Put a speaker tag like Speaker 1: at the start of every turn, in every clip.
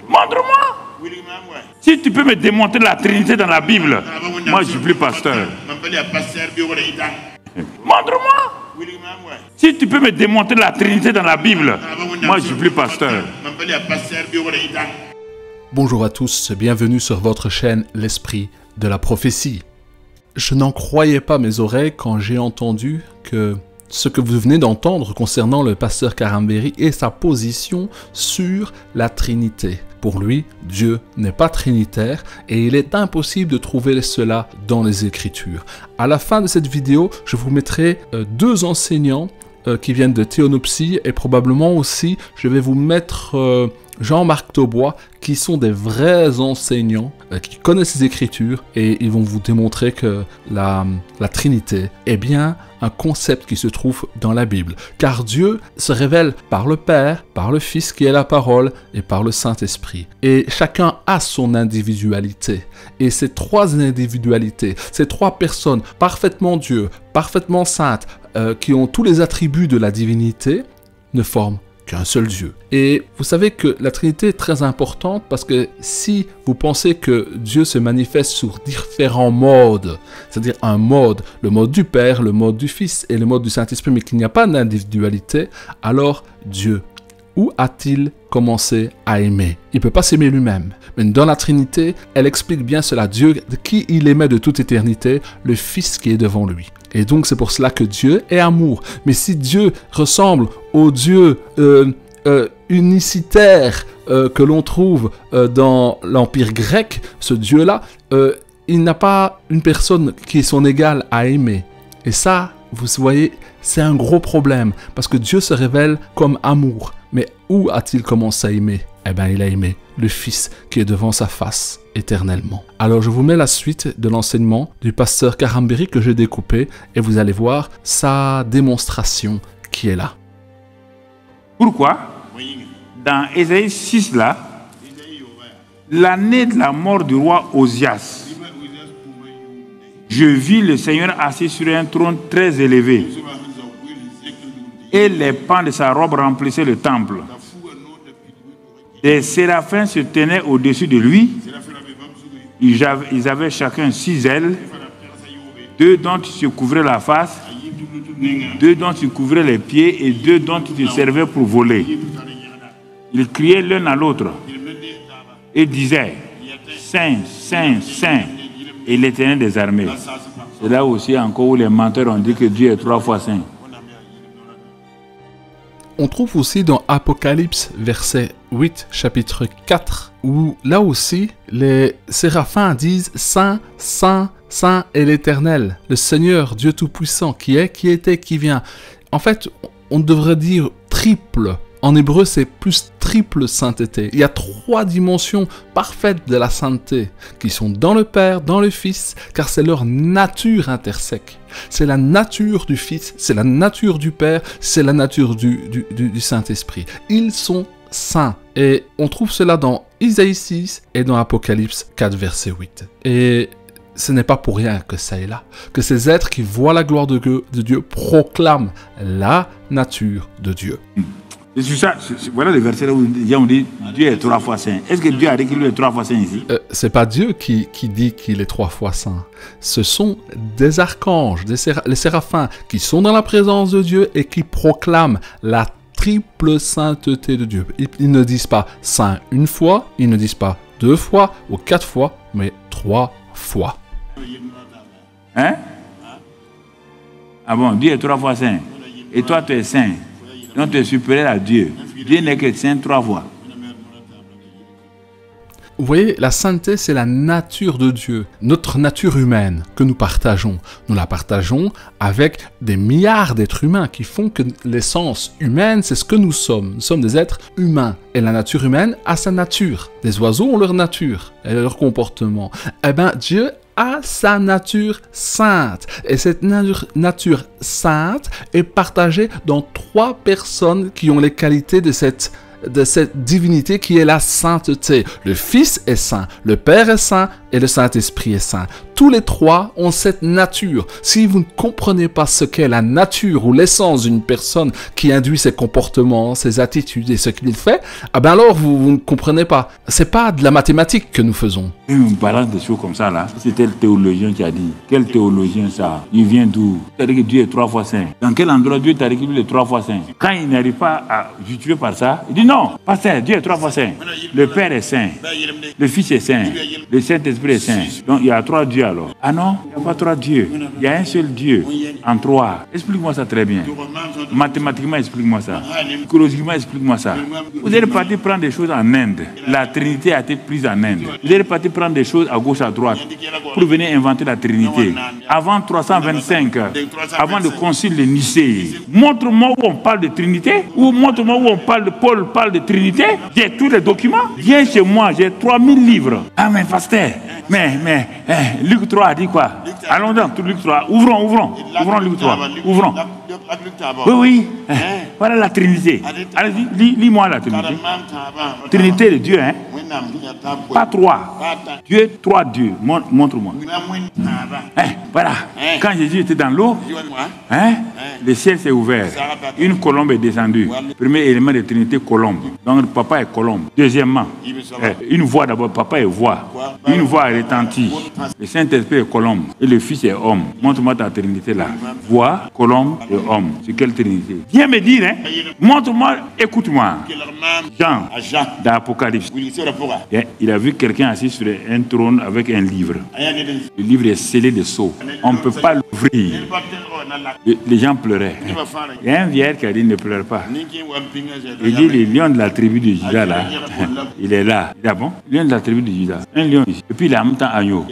Speaker 1: Montre-moi. Si tu peux me démontrer la Trinité dans la Bible, moi je suis plus pasteur. Montre-moi. Si tu peux me démontrer la Trinité dans la Bible, moi je suis plus pasteur.
Speaker 2: Bonjour à tous, bienvenue sur votre chaîne L'Esprit de la Prophétie. Je n'en croyais pas mes oreilles quand j'ai entendu que ce que vous venez d'entendre concernant le pasteur Karambéry est sa position sur la Trinité. Pour lui, Dieu n'est pas trinitaire et il est impossible de trouver cela dans les Écritures. À la fin de cette vidéo, je vous mettrai deux enseignants qui viennent de Théonopsie et probablement aussi, je vais vous mettre Jean-Marc Taubois, qui sont des vrais enseignants, qui connaissent les Écritures et ils vont vous démontrer que la Trinité est bien un concept qui se trouve dans la Bible. Car Dieu se révèle par le Père, par le Fils qui est la parole et par le Saint-Esprit. Et chacun a son individualité. Et ces trois individualités, ces trois personnes parfaitement Dieu, parfaitement saintes, qui ont tous les attributs de la divinité, ne forment qu'un seul Dieu. Et vous savez que la Trinité est très importante parce que si vous pensez que Dieu se manifeste sur différents modes, c'est-à-dire un mode, le mode du Père, le mode du Fils et le mode du Saint-Esprit, mais qu'il n'y a pas d'individualité, alors Dieu, où a-t-il commencé à aimer? Il ne peut pas s'aimer lui-même. Mais dans la Trinité, elle explique bien cela. Dieu, qui il aimait de toute éternité, le Fils qui est devant lui. Et donc c'est pour cela que Dieu est amour. Mais si Dieu ressemble au Dieu unicitaire que l'on trouve dans l'Empire grec, ce Dieu-là, il n'a pas une personne qui est son égale à aimer. Et ça, vous voyez, c'est un gros problème. Parce que Dieu se révèle comme amour. Mais où a-t-il commencé à aimer? Eh bien, il a aimé le Fils qui est devant sa face éternellement. Alors, je vous mets la suite de l'enseignement du pasteur Karambéry que j'ai découpé et vous allez voir sa démonstration qui est là.
Speaker 1: Pourquoi? Dans Ésaïe 6, là, l'année de la mort du roi Osias, je vis le Seigneur assis sur un trône très élevé et les pans de sa robe remplissaient le temple. Des séraphins se tenaient au-dessus de lui. Ils avaient chacun 6 ailes, 2 dont ils se couvraient la face, 2 dont ils couvraient les pieds et 2 dont ils se servaient pour voler. Ils criaient l'un à l'autre et disaient « Saint, Saint, Saint » et l'Éternel des armées. C'est là aussi encore où les menteurs ont dit que Dieu est 3 fois saint.
Speaker 2: On trouve aussi dans Apocalypse, verset 8, chapitre 4, où là aussi, les séraphins disent « Saint, Saint, Saint est l'Éternel, le Seigneur, Dieu Tout-Puissant, qui est, qui était, qui vient. » En fait, on devrait dire triple. En hébreu, c'est plus triple sainteté. Il y a 3 dimensions parfaites de la sainteté qui sont dans le Père, dans le Fils, car c'est leur nature intersèque. C'est la nature du Fils, c'est la nature du Père, c'est la nature du Saint-Esprit. Ils sont saints. Et on trouve cela dans Isaïe 6 et dans Apocalypse 4, verset 8. Et ce n'est pas pour rien que ça est là, que ces êtres qui voient la gloire de Dieu proclament la nature de Dieu.
Speaker 1: Et sur ça, voilà le verset là où on dit Dieu est 3 fois saint. Est-ce que Dieu a dit qu'il est 3 fois saint ici?
Speaker 2: C'est pas Dieu qui dit qu'il est 3 fois saint. Ce sont des archanges, les séraphins, qui sont dans la présence de Dieu et qui proclament la triple sainteté de Dieu. Ils ne disent pas saint une fois, ils ne disent pas 2 fois ou 4 fois, mais 3 fois.
Speaker 1: Hein? Ah bon, Dieu est 3 fois saint. Et toi, tu es saint. Donc tu es supérieur à Dieu. Dieu n'est que saint 3 fois.
Speaker 2: Vous voyez, la sainteté, c'est la nature de Dieu. Notre nature humaine que nous partageons. Nous la partageons avec des milliards d'êtres humains qui font que l'essence humaine, c'est ce que nous sommes. Nous sommes des êtres humains. Et la nature humaine a sa nature. Les oiseaux ont leur nature et leur comportement. Eh bien, Dieu a sa nature sainte. Et cette nature sainte est partagée dans 3 personnes qui ont les qualités de cette divinité qui est la sainteté. Le Fils est saint, le Père est saint et le Saint-Esprit est saint. Tous les trois ont cette nature. Si vous ne comprenez pas ce qu'est la nature ou l'essence d'une personne qui induit ses comportements, ses attitudes et ce qu'il fait, ah ben alors vous ne comprenez pas. C'est pas de la mathématique que nous faisons.
Speaker 1: Et on balance des choses comme ça là. C'était le théologien qui a dit. Quel théologien ça? Il vient d'où? C'est-à-dire que Dieu est 3 fois saint. Dans quel endroit Dieu t'a récrit les 3 fois saint? Quand il n'arrive pas à justifier par ça, il dit non, pasteur, Dieu est 3 fois saint. Le Père est saint. Le Fils est saint. Le Saint-Esprit est saint. Donc il y a 3 dieux alors. Ah non, il n'y a pas 3 dieux. Il y a un seul Dieu en 3. Explique-moi ça très bien. Mathématiquement, explique-moi ça. Psychologiquement, explique-moi ça. Vous êtes parti prendre des choses en Inde. La Trinité a été prise en Inde. Vous êtes parti prendre des choses à gauche, à droite pour venir inventer la Trinité. Avant 325, avant le concile de Nicée, montre-moi où on parle de Trinité, ou montre-moi où on parle de Paul parle de Trinité. J'ai tous les documents. Viens chez moi, j'ai 3000 livres. Ah mais pasteur, mais Luc 3 a dit quoi? Allons dans tout Luc 3. Ouvrons Luc 3. Ouvrons. Oui. Voilà la Trinité. Allez-y, lis-moi la Trinité. Trinité de Dieu, hein? Pas 3. Dieu, 3 dieux. Montre-moi. Voilà. Quand Jésus était dans l'eau, le ciel s'est ouvert. Une colombe est descendue. Premier élément de Trinité, colombe. Donc papa est colombe. Deuxièmement, une voix d'abord, papa est voix. Une voix est retentie. Le Saint-Esprit est colombe. Et le Fils est homme. Montre-moi ta Trinité là. Voix, colombe et homme. C'est quelle Trinité? Viens me dire, hein? Montre-moi, écoute-moi. Jean, dans l'Apocalypse. Il a vu quelqu'un assis sur un trône avec un livre. Le livre est scellé de sceaux. On ne peut pas l'ouvrir. Les gens pleuraient. Il y a un vieillard qui a dit ne pleure pas. Il dit le lion de la tribu de Juda là, il est là. Il dit ah bon? Le lion de la tribu de Juda. Un lion ici. Et puis il a en même temps agneau.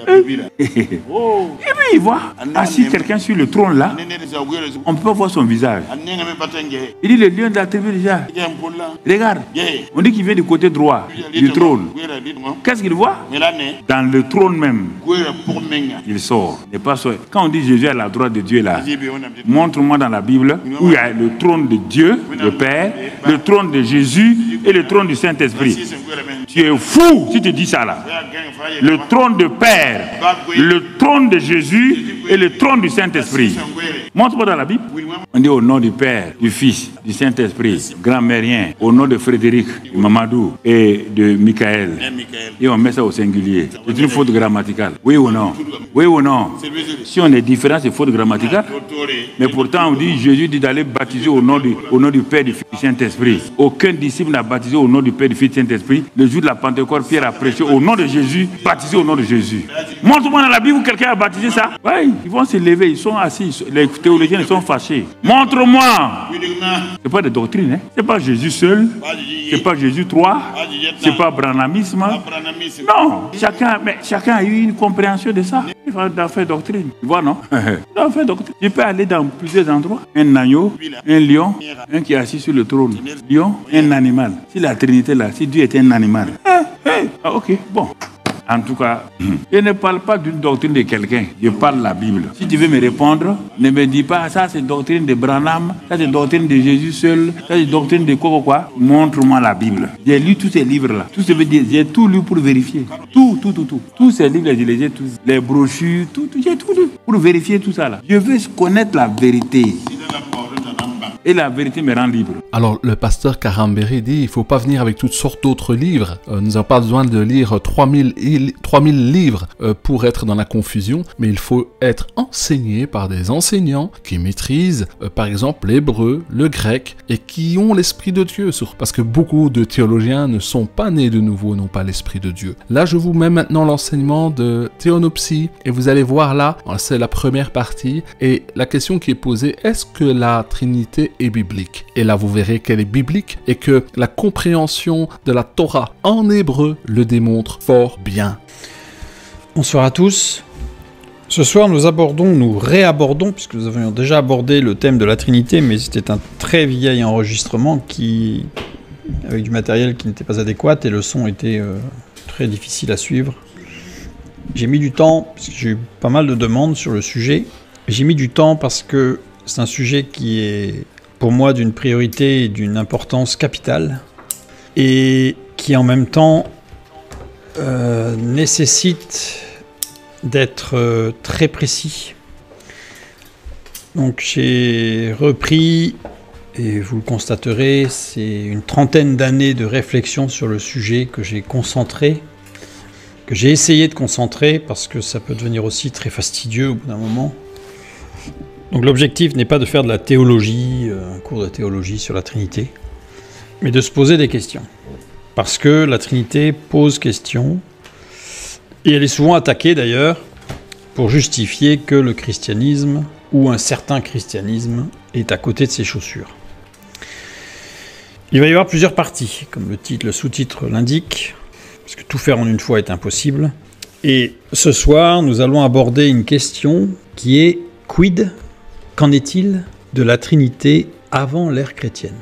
Speaker 1: Et puis il voit assis quelqu'un sur le trône là. On peut voir son visage. Il dit le lion de la tribu de Juda. Regarde. On dit qu'il vient du côté droit du trône. Qu'est-ce qu'il voit? Dans le trône même. Il sort. Quand on dit Jésus à la droite de Dieu là, montre-moi dans la Bible où il y a le trône de Dieu, le Père, le trône de Jésus et le trône du Saint-Esprit. Tu es fou si tu dis ça là. Le trône de Père, le trône de Jésus et le trône du Saint-Esprit. Montre-moi dans la Bible. On dit au nom du Père, du Fils, du Saint-Esprit, grand-mérien, au nom de Frédéric, de Mamadou et de Michael. Et on met ça au singulier. C'est une faute grammaticale. Oui ou non? Oui ou non? Si on est différent, c'est faute grammaticale. Mais pourtant, on dit, Jésus dit d'aller baptiser au nom du Père, du Fils, du Saint-Esprit. Aucun disciple n'a baptisé au nom du Père, du Fils, du Saint-Esprit. Le jour de la Pentecôte, Pierre a prêché au nom de Jésus, baptisé au nom de Jésus. Montre-moi dans la Bible où quelqu'un a baptisé ça. Oui, ils vont se lever, ils sont assis. Les théologiens, ils sont fâchés. Montre-moi. C'est pas de doctrine, hein. C'est pas Jésus seul. C'est pas Jésus 3. C'est pas branhamisme. Non. Chacun a eu une compréhension de ça. Il va d'en faire doctrine. Tu vois, non? D'en faire doctrine. Tu peux aller dans plusieurs endroits. Un agneau, un lion, un qui est assis sur le trône. Lion, un animal. Si la Trinité là, si Dieu était un animal. Ok, bon. En tout cas, je ne parle pas d'une doctrine de quelqu'un. Je parle de la Bible. Si tu veux me répondre, ne me dis pas ça c'est doctrine de Branham, ça c'est doctrine de Jésus seul, ça c'est doctrine de quoi. Montre-moi la Bible. J'ai lu tous ces livres-là. Tout ce que j'ai tout lu pour vérifier. Tout. Tous ces livres, je les ai tous. Les brochures, j'ai tout lu pour vérifier tout ça là. Je veux connaître la vérité. Et la vérité me rend libre.
Speaker 2: Alors, le pasteur Karambéry dit, il ne faut pas venir avec toutes sortes d'autres livres. Nous n'avons pas besoin de lire 3000 livres pour être dans la confusion, mais il faut être enseigné par des enseignants qui maîtrisent, par exemple, l'hébreu, le grec, et qui ont l'Esprit de Dieu. Parce que beaucoup de théologiens ne sont pas nés de nouveau, n'ont pas l'Esprit de Dieu. Là, je vous mets maintenant l'enseignement de théonopsie, et vous allez voir là, c'est la première partie, et la question qui est posée, est-ce que la Trinité est biblique? Et là, vous verrez qu'elle est biblique et que la compréhension de la Torah en hébreu le démontre fort bien.
Speaker 3: Bonsoir à tous. Ce soir, nous réabordons, puisque nous avions déjà abordé le thème de la Trinité, mais c'était un très vieil enregistrement avec du matériel qui n'était pas adéquat et le son était très difficile à suivre. J'ai mis du temps, parce que j'ai eu pas mal de demandes sur le sujet. J'ai mis du temps parce que c'est un sujet qui est pour moi d'une priorité et d'une importance capitale et qui en même temps nécessite d'être très précis. Donc j'ai repris, et vous le constaterez, c'est une trentaine d'années de réflexion sur le sujet que j'ai concentré, que j'ai essayé de concentrer, parce que ça peut devenir aussi très fastidieux au bout d'un moment. Donc l'objectif n'est pas de faire de la théologie, un cours de théologie sur la Trinité, mais de se poser des questions. Parce que la Trinité pose question, et elle est souvent attaquée d'ailleurs, pour justifier que le christianisme, ou un certain christianisme, est à côté de ses chaussures. Il va y avoir plusieurs parties, comme le sous-titre l'indique, parce que tout faire en une fois est impossible. Et ce soir, nous allons aborder une question qui est « Quid ? Qu'en est-il de la Trinité avant l'ère chrétienne ?»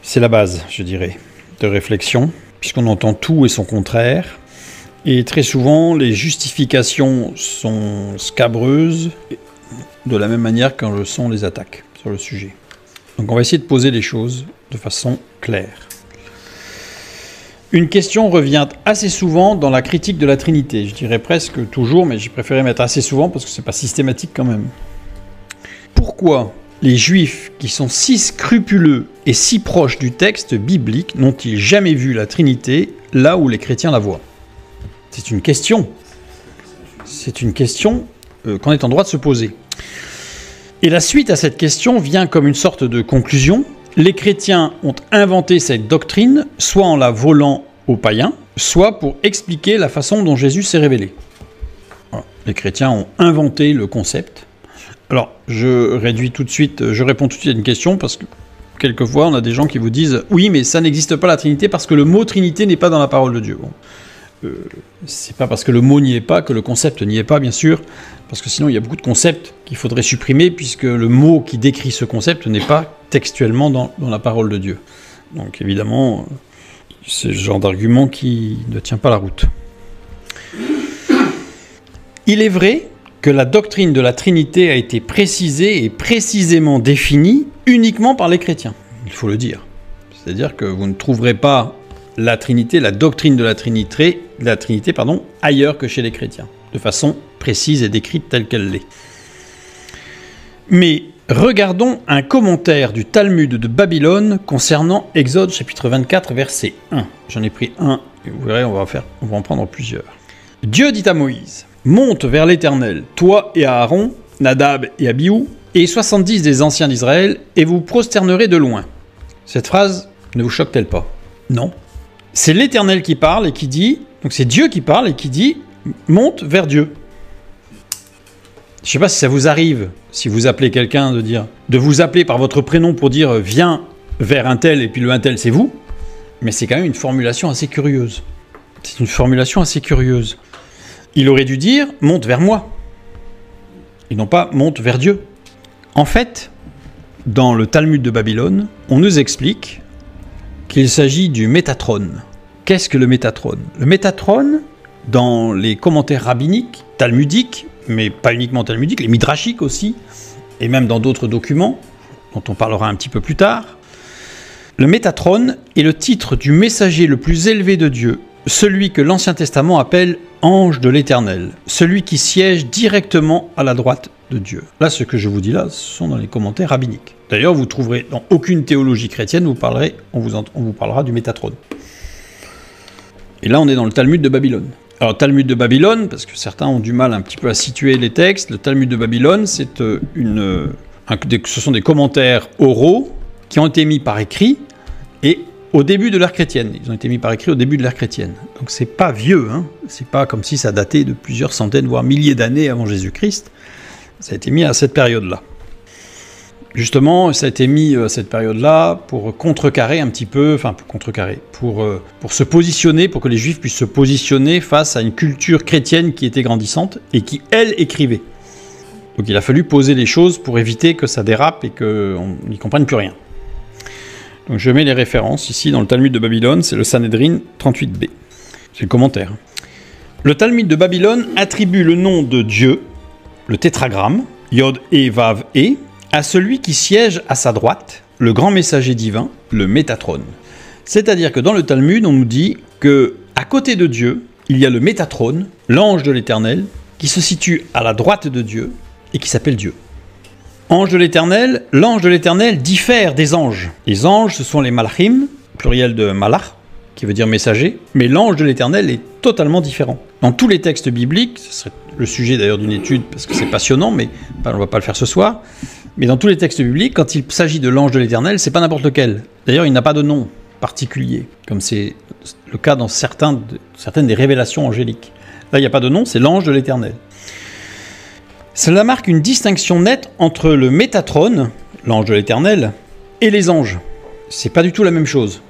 Speaker 3: C'est la base, je dirais, de réflexion, puisqu'on entend tout et son contraire. Et très souvent, les justifications sont scabreuses, de la même manière que le sont les attaques sur le sujet. Donc on va essayer de poser les choses de façon claire. Une question revient assez souvent dans la critique de la Trinité. Je dirais presque toujours, mais j'ai préféré mettre assez souvent parce que c'est pas systématique quand même. Pourquoi les Juifs, qui sont si scrupuleux et si proches du texte biblique, n'ont-ils jamais vu la Trinité là où les chrétiens la voient ? C'est une question. C'est une question qu'on est en droit de se poser. Et la suite à cette question vient comme une sorte de conclusion. Les chrétiens ont inventé cette doctrine, soit en la volant aux païens, soit pour expliquer la façon dont Jésus s'est révélé. Voilà. Les chrétiens ont inventé le concept. Alors, je réponds tout de suite à une question, parce que quelquefois, on a des gens qui vous disent « Oui, mais ça n'existe pas la Trinité, parce que le mot Trinité n'est pas dans la parole de Dieu. » Bon. C'est pas parce que le mot n'y est pas que le concept n'y est pas, bien sûr, parce que sinon il y a beaucoup de concepts qu'il faudrait supprimer, puisque le mot qui décrit ce concept n'est pas textuellement dans la parole de Dieu. Donc évidemment, c'est le genre d'argument qui ne tient pas la route. Il est vrai que la doctrine de la Trinité a été précisée et précisément définie uniquement par les chrétiens, il faut le dire. C'est-à-dire que vous ne trouverez pas la Trinité, la doctrine de la Trinité, ailleurs que chez les chrétiens, de façon précise et décrite telle qu'elle l'est. Mais regardons un commentaire du Talmud de Babylone concernant Exode chapitre 24, verset 1. J'en ai pris un, et vous verrez, on va en prendre plusieurs. Dieu dit à Moïse, « Monte vers l'Éternel, toi et Aaron, Nadab et Abihu, et 70 des anciens d'Israël, et vous prosternerez de loin. » Cette phrase ne vous choque-t-elle pas? Non. C'est l'Éternel qui parle et qui dit, donc c'est Dieu qui parle et qui dit, monte vers Dieu. Je ne sais pas si ça vous arrive, si vous appelez quelqu'un, de vous appeler par votre prénom pour dire, viens vers un tel, et puis le un tel c'est vous, mais c'est quand même une formulation assez curieuse. C'est une formulation assez curieuse. Il aurait dû dire, monte vers moi, et non pas, monte vers Dieu. En fait, dans le Talmud de Babylone, on nous explique qu'il s'agit du Métatron. Qu'est-ce que le Métatron? Le Métatron, dans les commentaires rabbiniques, talmudiques, mais pas uniquement talmudiques, les midrashiques aussi, et même dans d'autres documents, dont on parlera un petit peu plus tard, le Métatron est le titre du messager le plus élevé de Dieu, celui que l'Ancien Testament appelle ange de l'Éternel, celui qui siège directement à la droite de Dieu. Là, ce que je vous dis là, ce sont dans les commentaires rabbiniques. D'ailleurs, vous trouverez dans aucune théologie chrétienne, on vous parlera du Métatron. Et là, on est dans le Talmud de Babylone. Alors, Talmud de Babylone, parce que certains ont du mal un petit peu à situer les textes, le Talmud de Babylone, ce sont des commentaires oraux qui ont été mis par écrit et au début de l'ère chrétienne. Ils ont été mis par écrit au début de l'ère chrétienne. Donc, c'est pas vieux, hein. C'est pas comme si ça datait de plusieurs centaines, voire milliers d'années avant Jésus-Christ. Ça a été mis à cette période-là. Justement, ça a été mis à cette période-là pour contrecarrer un petit peu, pour se positionner, pour que les Juifs puissent se positionner face à une culture chrétienne qui était grandissante et qui, elle, écrivait. Donc il a fallu poser les choses pour éviter que ça dérape et qu'on n'y comprenne plus rien. Donc je mets les références ici dans le Talmud de Babylone, c'est le Sanhedrin 38b. C'est le commentaire. Le Talmud de Babylone attribue le nom de Dieu, le tétragramme, Yod et Vav et, à celui qui siège à sa droite, le grand messager divin, le Métatron. C'est-à-dire que dans le Talmud, on nous dit que à côté de Dieu, il y a le Métatrone, l'ange de l'Éternel, qui se situe à la droite de Dieu et qui s'appelle Dieu. Ange de l'Éternel, l'ange de l'Éternel diffère des anges. Les anges, ce sont les malachim, pluriel de malach, qui veut dire messager, mais l'ange de l'Éternel est totalement différent. Dans tous les textes bibliques, ce serait le sujet d'ailleurs d'une étude, parce que c'est passionnant, mais on ne va pas le faire ce soir, mais dans tous les textes bibliques, quand il s'agit de l'ange de l'Éternel, c'est pas n'importe lequel. D'ailleurs, il n'a pas de nom particulier, comme c'est le cas dans certaines des révélations angéliques. Là, il n'y a pas de nom, c'est l'ange de l'Éternel. Cela marque une distinction nette entre le Métatrone, l'ange de l'Éternel, et les anges. C'est pas du tout la même chose.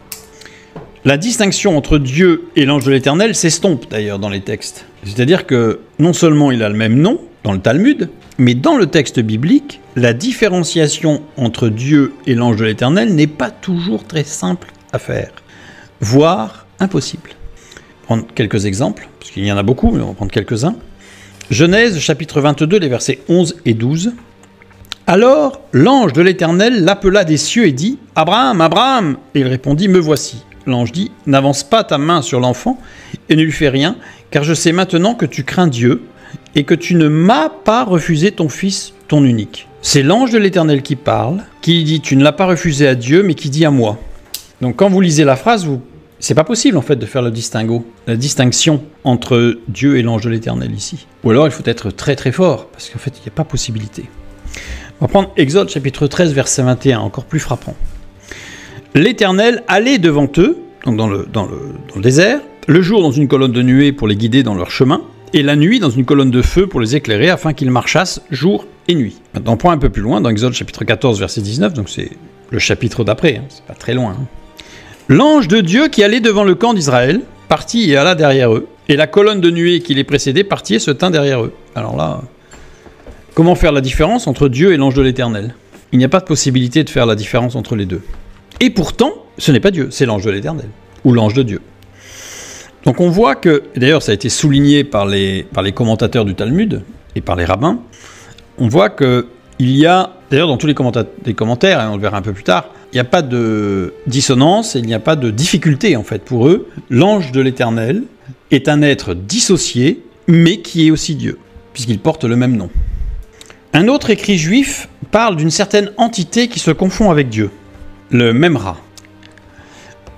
Speaker 3: La distinction entre Dieu et l'ange de l'Éternel s'estompe d'ailleurs dans les textes. C'est-à-dire que non seulement il a le même nom dans le Talmud, mais dans le texte biblique, la différenciation entre Dieu et l'ange de l'Éternel n'est pas toujours très simple à faire, voire impossible. On va prendre quelques exemples, parce qu'il y en a beaucoup, mais on va prendre quelques-uns. Genèse chapitre 22, les versets 11 et 12. Alors l'ange de l'Éternel l'appela des cieux et dit « Abraham, Abraham !» Et il répondit « Me voici ». L'ange dit « N'avance pas ta main sur l'enfant et ne lui fais rien, car je sais maintenant que tu crains Dieu et que tu ne m'as pas refusé ton fils, ton unique. » C'est l'ange de l'Éternel qui parle, qui dit « Tu ne l'as pas refusé à Dieu, mais qui dit à moi. » Donc quand vous lisez la phrase, c'est pas possible en fait de faire la distinction entre Dieu et l'ange de l'Éternel ici. Ou alors il faut être très très fort, parce qu'en fait il n'y a pas possibilité. On va prendre Exode chapitre 13 verset 21, encore plus frappant. L'Éternel allait devant eux, donc dans le désert, le jour dans une colonne de nuée pour les guider dans leur chemin, et la nuit dans une colonne de feu pour les éclairer afin qu'ils marchassent jour et nuit. Maintenant on prend un peu plus loin, dans Exode chapitre 14 verset 19, donc c'est le chapitre d'après, c'est pas très loin. L'ange de Dieu qui allait devant le camp d'Israël partit et alla derrière eux, et la colonne de nuée qui les précédait partit et se tint derrière eux. Alors là, comment faire la différence entre Dieu et l'ange de l'Éternel? Il n'y a pas de possibilité de faire la différence entre les deux. Et pourtant, ce n'est pas Dieu, c'est l'ange de l'Éternel, ou l'ange de Dieu. Donc on voit que, d'ailleurs ça a été souligné par les commentateurs du Talmud, et par les rabbins, on voit qu'il y a, d'ailleurs dans tous les commentaires, on le verra un peu plus tard, il n'y a pas de dissonance, et il n'y a pas de difficulté en fait pour eux. L'ange de l'Éternel est un être dissocié, mais qui est aussi Dieu, puisqu'il porte le même nom. Un autre écrit juif parle d'une certaine entité qui se confond avec Dieu, le Memra.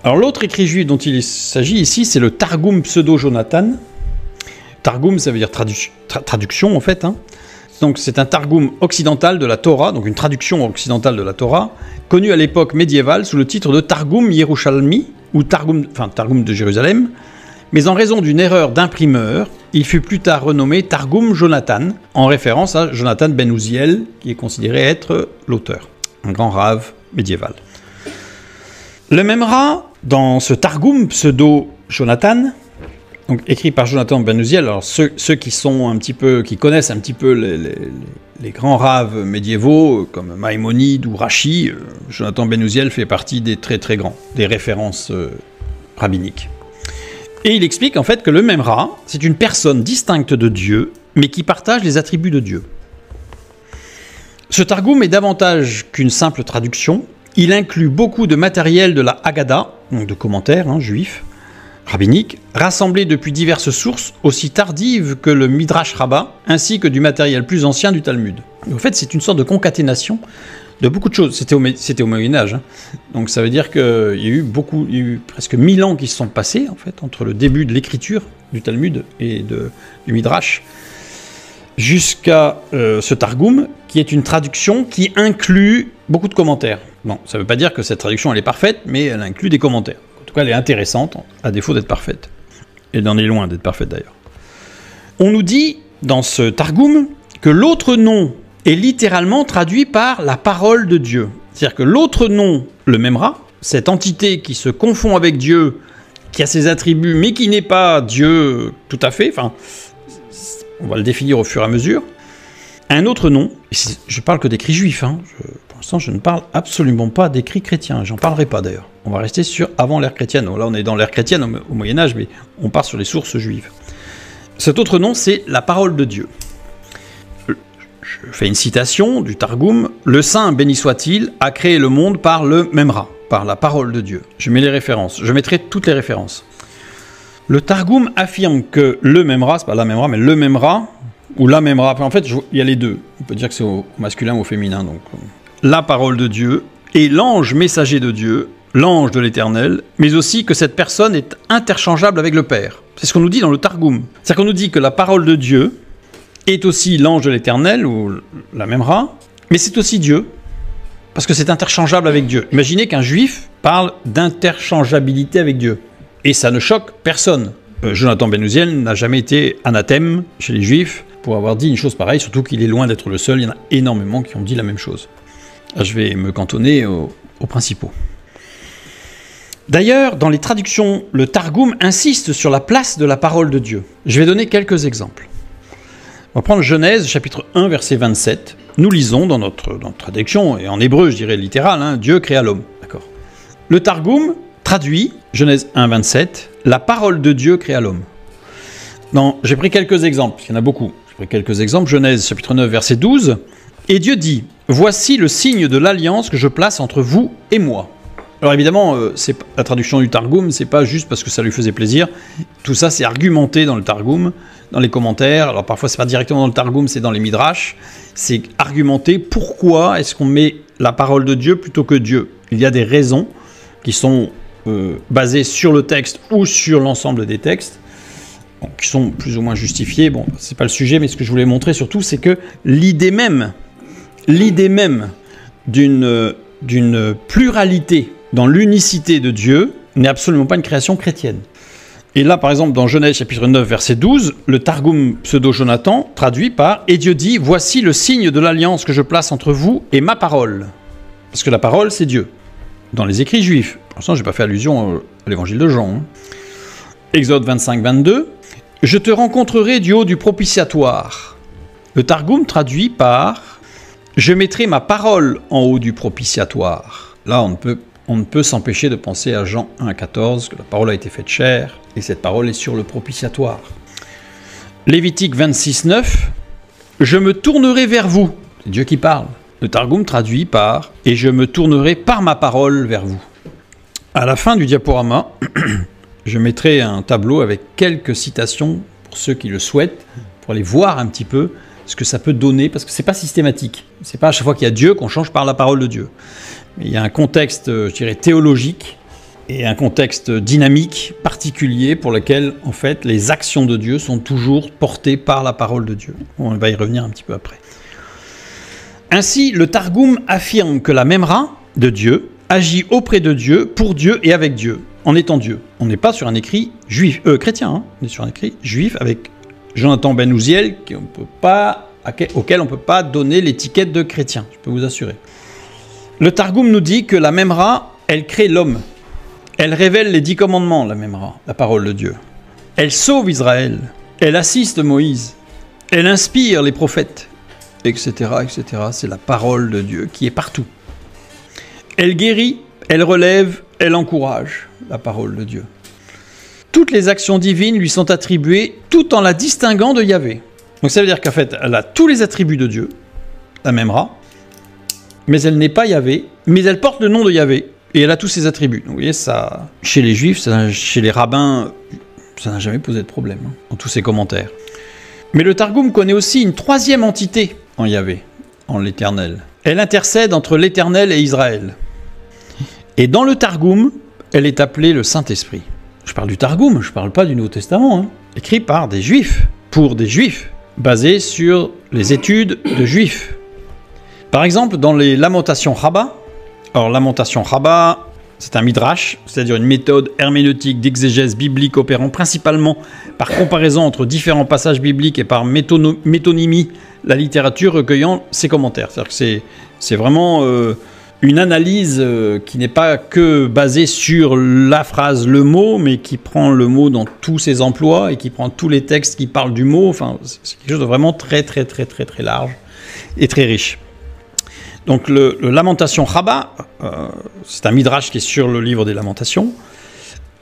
Speaker 3: Alors l'autre écrit juif dont il s'agit ici, c'est le Targum Pseudo-Jonathan. Targum, ça veut dire traduction en fait. Donc c'est un Targum occidental de la Torah, donc une traduction occidentale de la Torah, connu à l'époque médiévale sous le titre de Targum Yerushalmi, ou Targum de Jérusalem, mais en raison d'une erreur d'imprimeur, il fut plus tard renommé Targum Jonathan, en référence à Jonathan ben Uziel, qui est considéré être l'auteur, un grand rave médiéval. Le Memra, dans ce Targum pseudo-Jonathan, donc écrit par Jonathan ben Uziel, alors ceux qui connaissent un petit peu les grands raves médiévaux, comme Maïmonide ou Rashi, Jonathan ben Uziel fait partie des très très grands, des références rabbiniques. Et il explique en fait que le Memra, c'est une personne distincte de Dieu, mais qui partage les attributs de Dieu. Ce Targum est davantage qu'une simple traduction. Il inclut beaucoup de matériel de la Haggadah, donc de commentaires juifs, rabbiniques, rassemblés depuis diverses sources, aussi tardives que le Midrash Rabbah, ainsi que du matériel plus ancien du Talmud. En fait, c'est une sorte de concaténation de beaucoup de choses. C'était au Moyen-Âge. Donc ça veut dire qu'il y a eu presque 1000 ans qui se sont passés, en fait, entre le début de l'écriture du Talmud et du Midrash, jusqu'à ce Targum, qui est une traduction qui inclut beaucoup de commentaires. Bon, ça ne veut pas dire que cette traduction elle est parfaite, mais elle inclut des commentaires. En tout cas, elle est intéressante, à défaut d'être parfaite. Elle en est loin d'être parfaite d'ailleurs. On nous dit, dans ce Targum, que l'autre nom est littéralement traduit par la parole de Dieu. C'est-à-dire que l'autre nom, le Memra, cette entité qui se confond avec Dieu, qui a ses attributs, mais qui n'est pas Dieu tout à fait, enfin, on va le définir au fur et à mesure. Un autre nom, je parle que d'écrits juifs, pour l'instant je ne parle absolument pas d'écrits chrétiens, j'en parlerai pas d'ailleurs. On va rester sur avant l'ère chrétienne. Là on est dans l'ère chrétienne au Moyen-Âge, mais on part sur les sources juives. Cet autre nom, c'est la parole de Dieu. Je fais une citation du Targum. Le Saint, béni soit-il, a créé le monde par le Memra, par la parole de Dieu. Je mets les références, je mettrai toutes les références. Le Targum affirme que le Memra, c'est pas la Memra, mais le Memra, ou la Memra, en fait, il y a les deux. On peut dire que c'est au masculin ou au féminin. Donc, la parole de Dieu et l'ange messager de Dieu, l'ange de l'Éternel, mais aussi que cette personne est interchangeable avec le Père. C'est ce qu'on nous dit dans le Targum. C'est-à-dire qu'on nous dit que la parole de Dieu est aussi l'ange de l'Éternel, ou la Memra, mais c'est aussi Dieu, parce que c'est interchangeable avec Dieu. Imaginez qu'un juif parle d'interchangeabilité avec Dieu. Et ça ne choque personne. Jonathan Ben Uziel n'a jamais été anathème chez les juifs pour avoir dit une chose pareille, surtout qu'il est loin d'être le seul. Il y en a énormément qui ont dit la même chose. Là, je vais me cantonner aux principaux. D'ailleurs, dans les traductions, le Targum insiste sur la place de la parole de Dieu. Je vais donner quelques exemples. On va prendre Genèse, chapitre 1, verset 27. Nous lisons dans notre traduction, et en hébreu, je dirais littéral, Dieu créa l'homme. D'accord. Le Targum traduit, Genèse 1, 27, la parole de Dieu créa l'homme. J'ai pris quelques exemples, parce qu'il y en a beaucoup. J'ai pris quelques exemples. Genèse, chapitre 9, verset 12. Et Dieu dit, « Voici le signe de l'alliance que je place entre vous et moi. » Alors évidemment, la traduction du Targum, c'est pas juste parce que ça lui faisait plaisir. Tout ça, c'est argumenté dans le Targum, dans les commentaires. Alors parfois, c'est pas directement dans le Targum, c'est dans les Midrash. C'est argumenté pourquoi est-ce qu'on met la parole de Dieu plutôt que Dieu. Il y a des raisons qui sont basées sur le texte ou sur l'ensemble des textes, qui sont plus ou moins justifiées. Bon, c'est pas le sujet, mais ce que je voulais montrer surtout, c'est que l'idée même d'une pluralité dans l'unicité de Dieu n'est absolument pas une création chrétienne. Et là, par exemple, dans Genèse chapitre 9, verset 12, le Targum pseudo-Jonathan traduit par « Et Dieu dit, voici le signe de l'alliance que je place entre vous et ma parole. » Parce que la parole, c'est Dieu. Dans les écrits juifs. Pour l'instant, je n'ai pas fait allusion à l'évangile de Jean. Exode 25, 22. « Je te rencontrerai du haut du propitiatoire. » Le Targum traduit par « Je mettrai ma parole en haut du propitiatoire. » Là, on ne peut s'empêcher de penser à Jean 1, 14, que la parole a été faite chair, et cette parole est sur le propitiatoire. Lévitique 26, 9, « Je me tournerai vers vous. » C'est Dieu qui parle. Le Targum traduit par « Et je me tournerai par ma parole vers vous. » À la fin du diaporama, je mettrai un tableau avec quelques citations pour ceux qui le souhaitent, pour aller voir un petit peu ce que ça peut donner, parce que c'est pas systématique. C'est pas à chaque fois qu'il y a Dieu qu'on change par la parole de Dieu. Mais il y a un contexte, je dirais, théologique et un contexte dynamique particulier pour lequel, en fait, les actions de Dieu sont toujours portées par la parole de Dieu. On va y revenir un petit peu après. Ainsi, le Targum affirme que la Memra de Dieu agit auprès de Dieu, pour Dieu et avec Dieu, en étant Dieu. On n'est pas sur un écrit juif, chrétien, on est sur un écrit juif avec Jonathan Ben Uziel, auquel on ne peut pas donner l'étiquette de chrétien, je peux vous assurer. Le Targum nous dit que la Memra, elle crée l'homme. Elle révèle les 10 commandements, la Memra, la parole de Dieu. Elle sauve Israël. Elle assiste Moïse. Elle inspire les prophètes, etc., etc. C'est la parole de Dieu qui est partout. Elle guérit, elle relève, elle encourage, la parole de Dieu. Toutes les actions divines lui sont attribuées tout en la distinguant de Yahvé. Donc ça veut dire qu'en fait, elle a tous les attributs de Dieu, la Memra, mais elle n'est pas Yahvé, mais elle porte le nom de Yahvé, et elle a tous ses attributs. Donc vous voyez, ça, chez les Juifs, chez les rabbins, ça n'a jamais posé de problème, dans tous ces commentaires. Mais le Targum connaît aussi une troisième entité en Yahvé, en l'Éternel. Elle intercède entre l'Éternel et Israël. Et dans le Targum, elle est appelée le Saint-Esprit. Je parle du Targum, je ne parle pas du Nouveau Testament, écrit par des Juifs, pour des Juifs, basé sur les études de Juifs. Par exemple, dans les Lamentations Rabbah, alors Lamentations Rabbah, c'est un midrash, c'est-à-dire une méthode herméneutique d'exégèse biblique opérant principalement par comparaison entre différents passages bibliques et par métonymie, la littérature recueillant ses commentaires. C'est-à-dire que c'est vraiment une analyse qui n'est pas que basée sur la phrase, le mot, mais qui prend le mot dans tous ses emplois et qui prend tous les textes qui parlent du mot. Enfin, c'est quelque chose de vraiment très, très, très, très, très large et très riche. Donc le Lamentation Rabbah, c'est un midrash qui est sur le livre des Lamentations,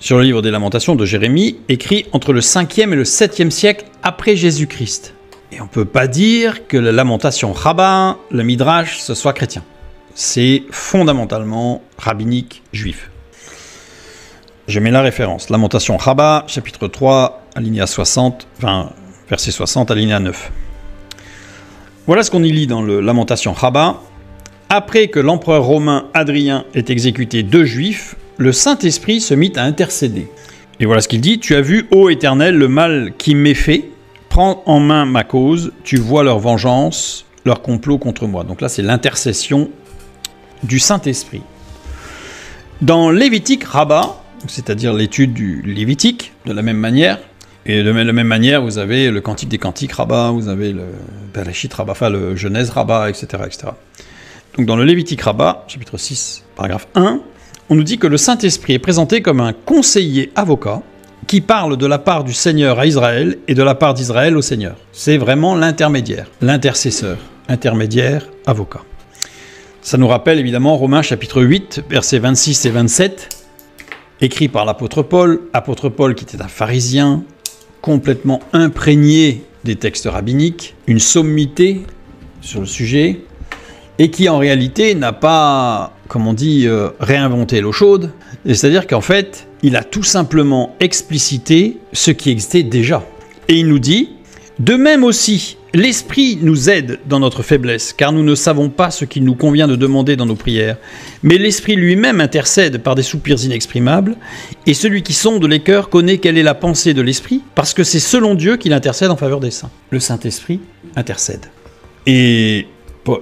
Speaker 3: de Jérémie, écrit entre le 5e et le 7e siècle après Jésus-Christ. Et on ne peut pas dire que la Lamentation Rabbah, le midrash, ce soit chrétien. C'est fondamentalement rabbinique juif. Je mets la référence. Lamentation Rabba, chapitre 3, alinéa 60, enfin, verset 60, alinéa 9. Voilà ce qu'on y lit dans le Lamentation Rabba. Après que l'empereur romain Hadrien ait exécuté 2 juifs, le Saint-Esprit se mit à intercéder. Et voilà ce qu'il dit. Tu as vu, ô Éternel, le mal qui m'est fait. Prends en main ma cause. Tu vois leur vengeance, leur complot contre moi. Donc là, c'est l'intercession du Saint-Esprit. Dans Lévitique Rabba, c'est-à-dire l'étude du Lévitique, de la même manière, et de la même manière, vous avez le Cantique des Cantiques Rabba, vous avez le Bereshit Rabba, enfin le Genèse Rabba, etc., etc. Donc dans le Lévitique Rabba, chapitre 6, paragraphe 1, on nous dit que le Saint-Esprit est présenté comme un conseiller avocat qui parle de la part du Seigneur à Israël et de la part d'Israël au Seigneur. C'est vraiment l'intermédiaire, l'intercesseur, intermédiaire, avocat. Ça nous rappelle évidemment Romains chapitre 8, versets 26 et 27, écrit par l'apôtre Paul qui était un pharisien, complètement imprégné des textes rabbiniques, une sommité sur le sujet, et qui en réalité n'a pas, comme on dit, réinventé l'eau chaude. C'est-à-dire qu'en fait, il a tout simplement explicité ce qui existait déjà. Et il nous dit, de même aussi, l'Esprit nous aide dans notre faiblesse, car nous ne savons pas ce qu'il nous convient de demander dans nos prières. Mais l'Esprit lui-même intercède par des soupirs inexprimables, et celui qui sonde les cœurs connaît quelle est la pensée de l'Esprit, parce que c'est selon Dieu qu'il intercède en faveur des saints. Le Saint-Esprit intercède. Et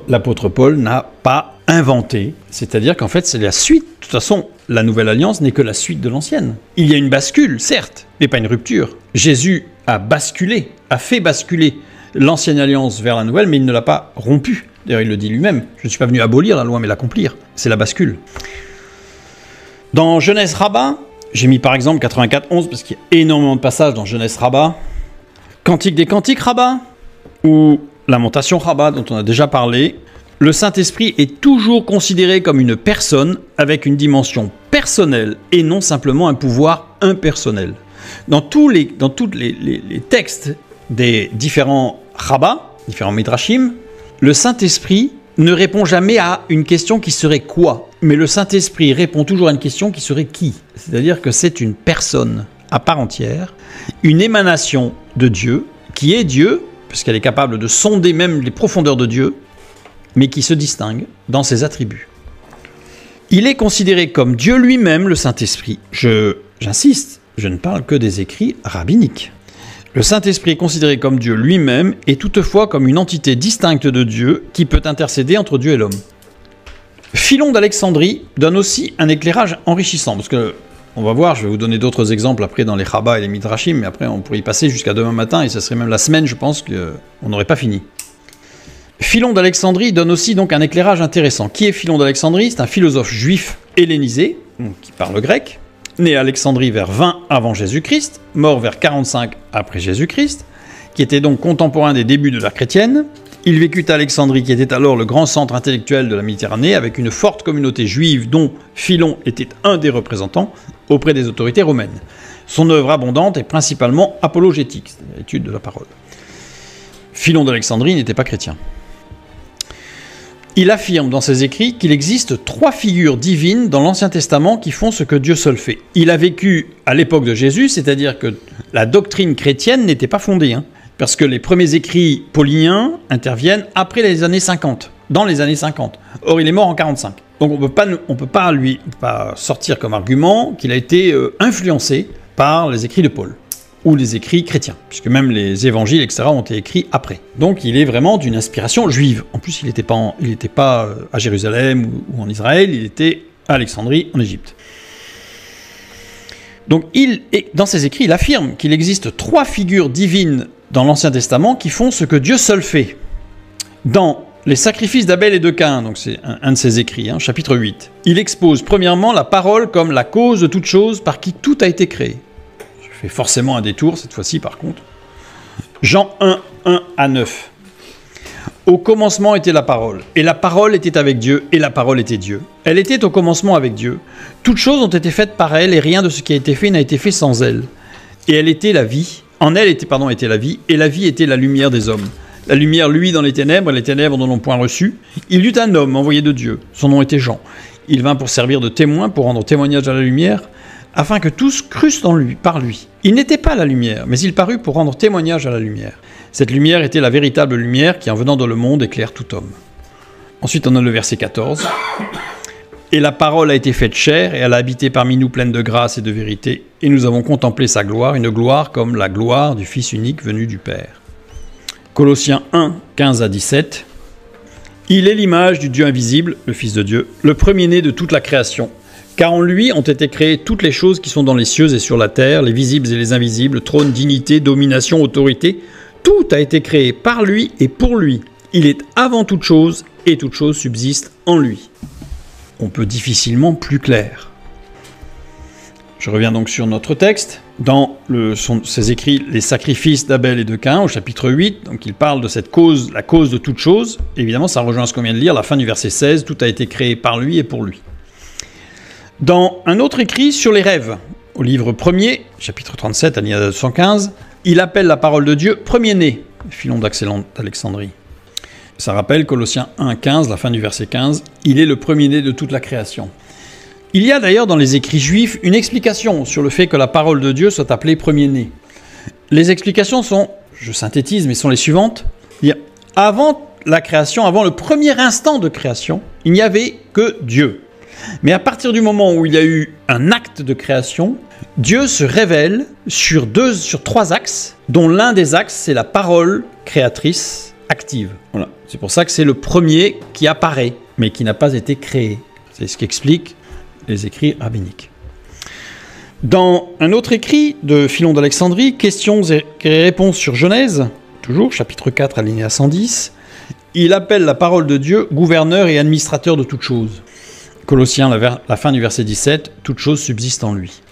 Speaker 3: l'apôtre Paul n'a pas inventé, c'est-à-dire qu'en fait c'est la suite. De toute façon, la nouvelle alliance n'est que la suite de l'ancienne. Il y a une bascule, certes, mais pas une rupture. Jésus a basculé, a fait basculer l'ancienne alliance vers la nouvelle, mais il ne l'a pas rompue. D'ailleurs, il le dit lui-même. Je ne suis pas venu abolir la loi, mais l'accomplir. C'est la bascule. Dans Genèse Rabba, j'ai mis par exemple 84-11, parce qu'il y a énormément de passages dans Genèse Rabba. Cantique des Cantiques Rabba, ou Lamentation Rabba, dont on a déjà parlé. Le Saint-Esprit est toujours considéré comme une personne avec une dimension personnelle et non simplement un pouvoir impersonnel. Dans tous les textes des différents rabbats, différents midrashim, le Saint-Esprit ne répond jamais à une question qui serait quoi, mais le Saint-Esprit répond toujours à une question qui serait qui. C'est-à-dire que c'est une personne à part entière, une émanation de Dieu, qui est Dieu, puisqu'elle est capable de sonder même les profondeurs de Dieu, mais qui se distingue dans ses attributs. Il est considéré comme Dieu lui-même, le Saint-Esprit. J'insiste, je ne parle que des écrits rabbiniques. Le Saint-Esprit est considéré comme Dieu lui-même et toutefois comme une entité distincte de Dieu qui peut intercéder entre Dieu et l'homme. Philon d'Alexandrie donne aussi un éclairage enrichissant, parce que, on va voir, je vais vous donner d'autres exemples après dans les Rabbats et les Midrashim, mais après on pourrait y passer jusqu'à demain matin et ça serait même la semaine, je pense qu'on n'aurait pas fini. Philon d'Alexandrie donne aussi donc un éclairage intéressant. Qui est Philon d'Alexandrie? C'est un philosophe juif hellénisé, qui parle grec, né à Alexandrie vers 20 avant Jésus-Christ, mort vers 45 après Jésus-Christ, qui était donc contemporain des débuts de l'ère chrétienne. Il vécut à Alexandrie, qui était alors le grand centre intellectuel de la Méditerranée, avec une forte communauté juive dont Philon était un des représentants auprès des autorités romaines. Son œuvre abondante est principalement apologétique, c'est-à-dire l'étude de la parole. Philon d'Alexandrie n'était pas chrétien. Il affirme dans ses écrits qu'il existe 3 figures divines dans l'Ancien Testament qui font ce que Dieu seul fait. Il a vécu à l'époque de Jésus, c'est-à-dire que la doctrine chrétienne n'était pas fondée, parce que les premiers écrits pauliniens interviennent après les années 50, dans les années 50. Or, il est mort en 45. Donc on peut pas lui sortir comme argument qu'il a été influencé par les écrits de Paul, ou les écrits chrétiens, puisque même les évangiles, etc., ont été écrits après. Donc il est vraiment d'une inspiration juive. En plus, il n'était pas à Jérusalem ou en Israël, il était à Alexandrie, en Égypte. Donc dans ses écrits, il affirme qu'il existe 3 figures divines dans l'Ancien Testament qui font ce que Dieu seul fait. Dans les sacrifices d'Abel et de Caïn, donc c'est un de ses écrits, chapitre 8, il expose premièrement la parole comme la cause de toute chose par qui tout a été créé. Je fais forcément un détour cette fois-ci par contre. Jean 1, 1 à 9. Au commencement était la parole, et la parole était avec Dieu, et la parole était Dieu. Elle était au commencement avec Dieu. Toutes choses ont été faites par elle, et rien de ce qui a été fait n'a été fait sans elle. Et elle était la vie. En elle était la vie, et la vie était la lumière des hommes. La lumière luit dans les ténèbres n'en ont point reçu. Il y eut un homme envoyé de Dieu. Son nom était Jean. Il vint pour servir de témoin, pour rendre témoignage à la lumière, afin que tous crussent en lui, par lui. Il n'était pas la lumière, mais il parut pour rendre témoignage à la lumière. Cette lumière était la véritable lumière qui, en venant dans le monde, éclaire tout homme. Ensuite, on a le verset 14. Et la parole a été faite chair, et elle a habité parmi nous pleine de grâce et de vérité, et nous avons contemplé sa gloire, une gloire comme la gloire du Fils unique venu du Père. Colossiens 1, 15 à 17. Il est l'image du Dieu invisible, le Fils de Dieu, le premier-né de toute la création. Car en lui ont été créées toutes les choses qui sont dans les cieux et sur la terre, les visibles et les invisibles, trône, dignité, domination, autorité. Tout a été créé par lui et pour lui. Il est avant toute chose, et toute chose subsiste en lui. On peut difficilement plus clair. Je reviens donc sur notre texte. Dans ses écrits « Les sacrifices d'Abel et de Caïn » au chapitre 8, donc il parle de cette cause, la cause de toute chose. Évidemment, ça rejoint ce qu'on vient de lire, la fin du verset 16, tout a été créé par lui et pour lui. Dans un autre écrit sur les rêves, au livre 1er, chapitre 37, alinéa 215, il appelle la parole de Dieu premier-né, Philon d'Alexandrie. Ça rappelle Colossiens 1, 15, la fin du verset 15, il est le premier-né de toute la création. Il y a d'ailleurs dans les écrits juifs une explication sur le fait que la parole de Dieu soit appelée premier-né. Les explications sont, je synthétise, mais sont les suivantes. Avant la création, avant le premier instant de création, il n'y avait que Dieu. Mais à partir du moment où il y a eu un acte de création, Dieu se révèle sur trois axes, dont l'un des axes, c'est la parole créatrice active. Voilà. C'est pour ça que c'est le premier qui apparaît, mais qui n'a pas été créé. C'est ce qu'expliquent les écrits rabbiniques. Dans un autre écrit de Philon d'Alexandrie, questions et réponses sur Genèse, toujours chapitre 4, alinéa 110, il appelle la parole de Dieu gouverneur et administrateur de toutes choses. Colossiens, la fin du verset 17, toute chose subsiste en lui.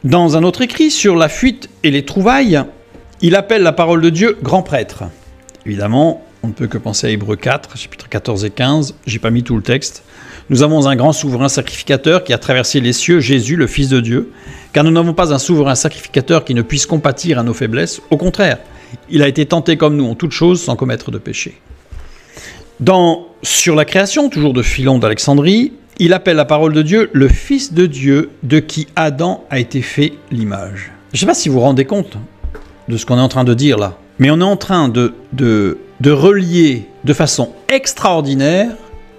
Speaker 3: Dans un autre écrit sur la fuite et les trouvailles, il appelle la parole de Dieu grand prêtre. Évidemment, on ne peut que penser à Hébreux 4, chapitre 14 et 15, j'ai pas mis tout le texte. Nous avons un grand souverain sacrificateur qui a traversé les cieux, Jésus, le Fils de Dieu, car nous n'avons pas un souverain sacrificateur qui ne puisse compatir à nos faiblesses. Au contraire, il a été tenté comme nous en toutes choses sans commettre de péché. Sur la création, toujours de Philon d'Alexandrie, il appelle la parole de Dieu le Fils de Dieu de qui Adam a été fait l'image. Je ne sais pas si vous vous rendez compte de ce qu'on est en train de dire là, mais on est en train de relier de façon extraordinaire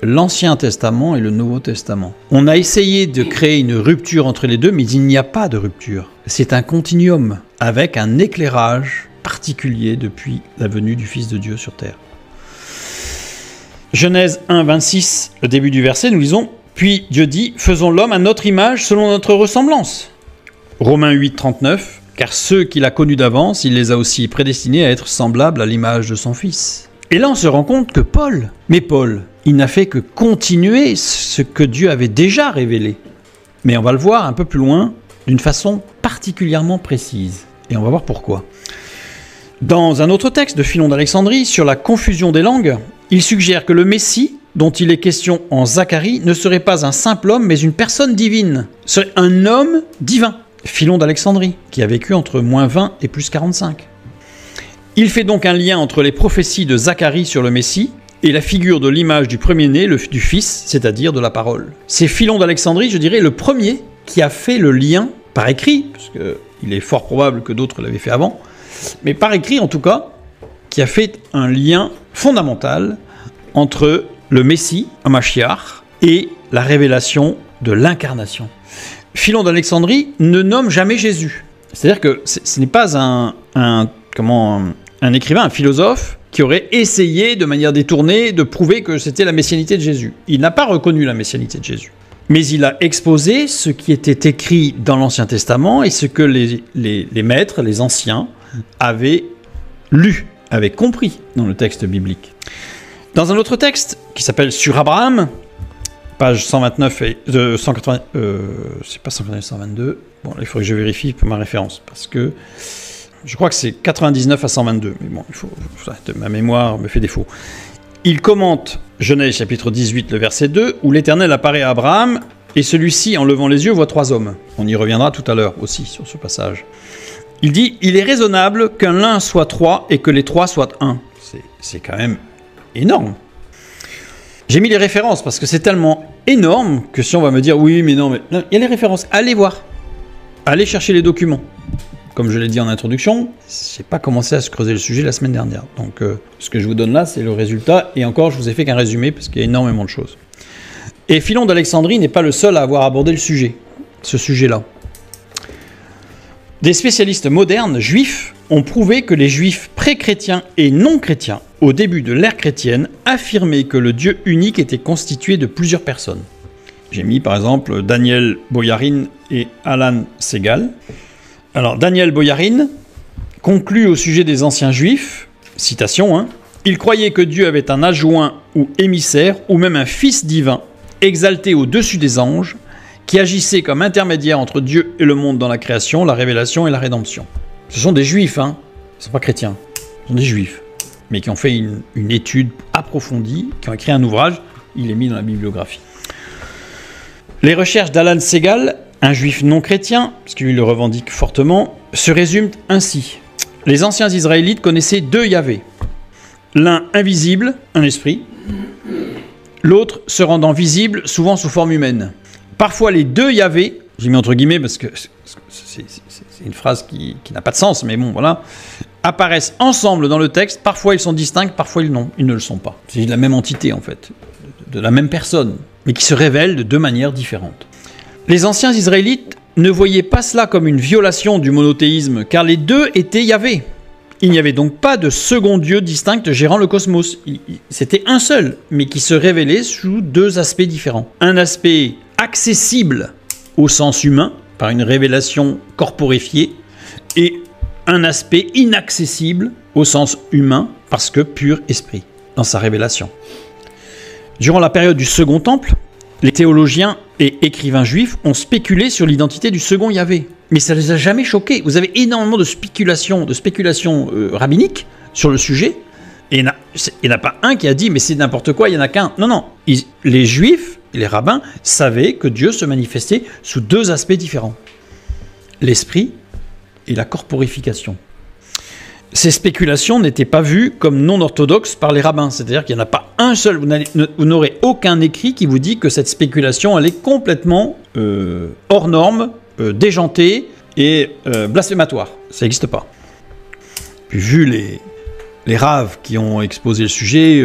Speaker 3: l'Ancien Testament et le Nouveau Testament. On a essayé de créer une rupture entre les deux, mais il n'y a pas de rupture. C'est un continuum avec un éclairage particulier depuis la venue du Fils de Dieu sur terre. Genèse 1, 26, le début du verset, nous lisons « Puis Dieu dit, faisons l'homme à notre image selon notre ressemblance. » Romains 8, 39, « Car ceux qu'il a connus d'avance, il les a aussi prédestinés à être semblables à l'image de son Fils. » Et là, on se rend compte que Paul, il n'a fait que continuer ce que Dieu avait déjà révélé. Mais on va le voir un peu plus loin, d'une façon particulièrement précise. Et on va voir pourquoi. Dans un autre texte de Philon d'Alexandrie, sur la confusion des langues, il suggère que le Messie, dont il est question en Zacharie, ne serait pas un simple homme, mais une personne divine. Ce serait un homme divin. Philon d'Alexandrie, qui a vécu entre moins 20 et plus 45. Il fait donc un lien entre les prophéties de Zacharie sur le Messie et la figure de l'image du premier-né, du Fils, c'est-à-dire de la parole. C'est Philon d'Alexandrie, je dirais, le premier qui a fait le lien, par écrit, parce qu'il est fort probable que d'autres l'avaient fait avant, mais par écrit en tout cas, qui a fait un lien fondamental entre le Messie, Mashiach, et la révélation de l'incarnation. Philon d'Alexandrie ne nomme jamais Jésus. C'est-à-dire que ce n'est pas un écrivain, un philosophe, qui aurait essayé de manière détournée de prouver que c'était la messianité de Jésus. Il n'a pas reconnu la messianité de Jésus. Mais il a exposé ce qui était écrit dans l'Ancien Testament et ce que les maîtres, les anciens, avaient lu, avaient compris dans le texte biblique. Dans un autre texte qui s'appelle « Sur Abraham », page 129 et 180, c'est pas 129, 122. Bon, là, il faudrait que je vérifie pour ma référence parce que je crois que c'est 99 à 122. Mais bon, ma mémoire me fait défaut. Il commente Genèse chapitre 18, le verset 2, où l'Éternel apparaît à Abraham et celui-ci, en levant les yeux, voit 3 hommes. On y reviendra tout à l'heure aussi sur ce passage. Il dit « Il est raisonnable qu'un l'un soit 3 et que les 3 soient 1 ». C'est quand même énorme. J'ai mis les références parce que c'est tellement énorme que si on va me dire « Oui, mais non, il y a les références. » Allez voir. allez chercher les documents. Comme je l'ai dit en introduction, je n'ai pas commencé à se creuser le sujet la semaine dernière. Donc ce que je vous donne là, c'est le résultat. Et encore, je vous ai fait qu'un résumé, parce qu'il y a énormément de choses. Et Philon d'Alexandrie n'est pas le seul à avoir abordé le sujet, ce sujet-là. Des spécialistes modernes juifs ont prouvé que les juifs pré-chrétiens et non chrétiens, au début de l'ère chrétienne, affirmaient que le Dieu unique était constitué de plusieurs personnes. J'ai mis par exemple Daniel Boyarin et Alan Segal. Alors Daniel Boyarin conclut au sujet des anciens juifs, citation, hein, « Il croyait que Dieu avait un adjoint ou émissaire, ou même un fils divin, exalté au-dessus des anges, qui agissait comme intermédiaire entre Dieu et le monde dans la création, la révélation et la rédemption. » Ce sont des juifs, hein, ils ne sont pas chrétiens, ce sont des juifs, mais qui ont fait une étude approfondie, qui ont écrit un ouvrage, il est mis dans la bibliographie. Les recherches d'Alan Segal, un juif non chrétien, parce qu'il le revendique fortement, se résument ainsi. Les anciens Israélites connaissaient deux Yahvé. L'un invisible, un esprit, l'autre se rendant visible, souvent sous forme humaine. Parfois les deux Yahvé, j'ai mis entre guillemets parce que c'est une phrase qui n'a pas de sens, mais bon voilà, apparaissent ensemble dans le texte, parfois ils sont distincts, parfois ils ne le sont pas. C'est de la même entité en fait, de la même personne, mais qui se révèlent de deux manières différentes. Les anciens Israélites ne voyaient pas cela comme une violation du monothéisme, car les deux étaient Yahvé. Il n'y avait donc pas de second Dieu distinct gérant le cosmos. C'était un seul, mais qui se révélait sous deux aspects différents. Un aspect accessible au sens humain, par une révélation corporifiée, et un aspect inaccessible au sens humain, parce que pur esprit, dans sa révélation. Durant la période du Second Temple, les théologiens et écrivains juifs ont spéculé sur l'identité du second Yahvé. Mais ça ne les a jamais choqués. Vous avez énormément de spéculations rabbiniques sur le sujet. Et il n'y en a pas un qui a dit « mais c'est n'importe quoi, il n'y en a qu'un ». Non, non. Les juifs et les rabbins savaient que Dieu se manifestait sous deux aspects différents. L'esprit et la corporification. Ces spéculations n'étaient pas vues comme non orthodoxes par les rabbins. C'est-à-dire qu'il n'y en a pas un seul. Vous n'aurez aucun écrit qui vous dit que cette spéculation elle est complètement hors norme, déjantée et blasphématoire. Ça n'existe pas. Puis vu les raves qui ont exposé le sujet,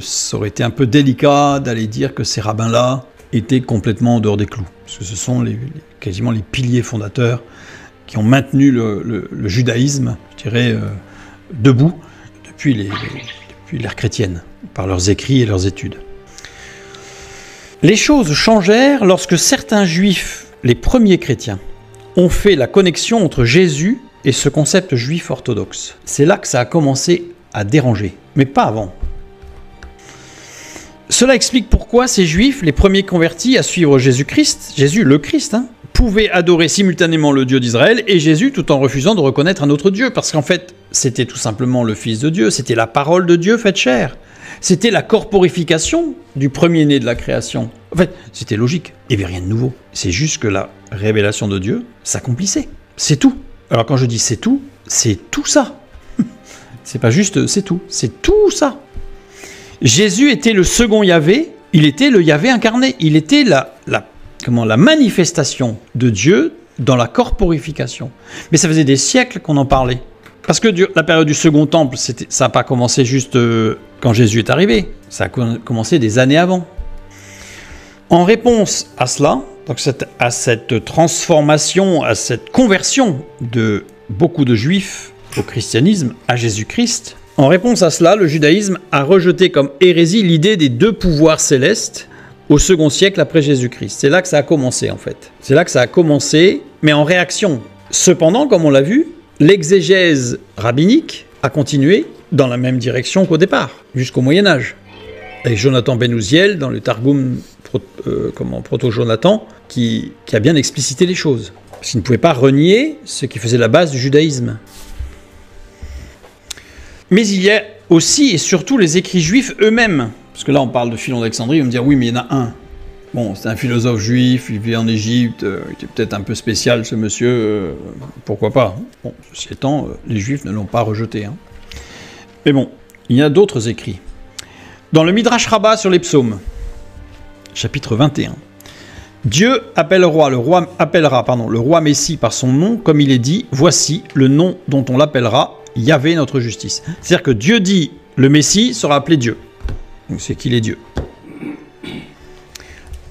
Speaker 3: ça aurait été un peu délicat d'aller dire que ces rabbins-là étaient complètement en dehors des clous. Parce que ce sont quasiment les piliers fondateurs qui ont maintenu le judaïsme, je dirais, debout depuis l'ère chrétienne, par leurs écrits et leurs études. Les choses changèrent lorsque certains juifs, les premiers chrétiens, ont fait la connexion entre Jésus et ce concept juif orthodoxe. C'est là que ça a commencé à déranger, mais pas avant. Cela explique pourquoi ces juifs, les premiers convertis à suivre Jésus-Christ, Jésus le Christ, pouvaient adorer simultanément le Dieu d'Israël et Jésus tout en refusant de reconnaître un autre Dieu, parce qu'en fait, c'était tout simplement le Fils de Dieu, c'était la parole de Dieu faite chair. C'était la corporification du premier-né de la création. En fait, c'était logique, il n'y avait rien de nouveau. C'est juste que la révélation de Dieu s'accomplissait. C'est tout. Alors quand je dis c'est tout ça. C'est pas juste c'est tout ça. Jésus était le second Yahvé, il était le Yahvé incarné, il était la manifestation de Dieu dans la corporification. Mais ça faisait des siècles qu'on en parlait. Parce que la période du Second Temple, ça n'a pas commencé juste quand Jésus est arrivé, ça a commencé des années avant. En réponse à cela, donc à cette transformation, à cette conversion de beaucoup de Juifs au christianisme, à Jésus-Christ, en réponse à cela, le judaïsme a rejeté comme hérésie l'idée des deux pouvoirs célestes au second siècle après Jésus-Christ. C'est là que ça a commencé en fait. C'est là que ça a commencé, mais en réaction. Cependant, comme on l'a vu, l'exégèse rabbinique a continué dans la même direction qu'au départ, jusqu'au Moyen-Âge. Avec Jonathan Ben Uziel, dans le Targum Proto-Jonathan, qui a bien explicité les choses. Parce qu'il ne pouvait pas renier ce qui faisait la base du judaïsme. Mais il y a aussi et surtout les écrits juifs eux-mêmes. Parce que là, on parle de Philon d'Alexandrie, on me dit oui, mais il y en a un. Bon, c'est un philosophe juif, il vit en Égypte, il était peut-être un peu spécial ce monsieur, pourquoi pas. Bon, ceci étant, les juifs ne l'ont pas rejeté. Mais bon, il y a d'autres écrits. Dans le Midrash Rabbah sur les psaumes, chapitre 21, Dieu appellera le roi Messie par son nom, comme il est dit, voici le nom dont on l'appellera, Yahvé notre justice. C'est-à-dire que Dieu dit, le Messie sera appelé Dieu. Donc c'est qu'il est Dieu.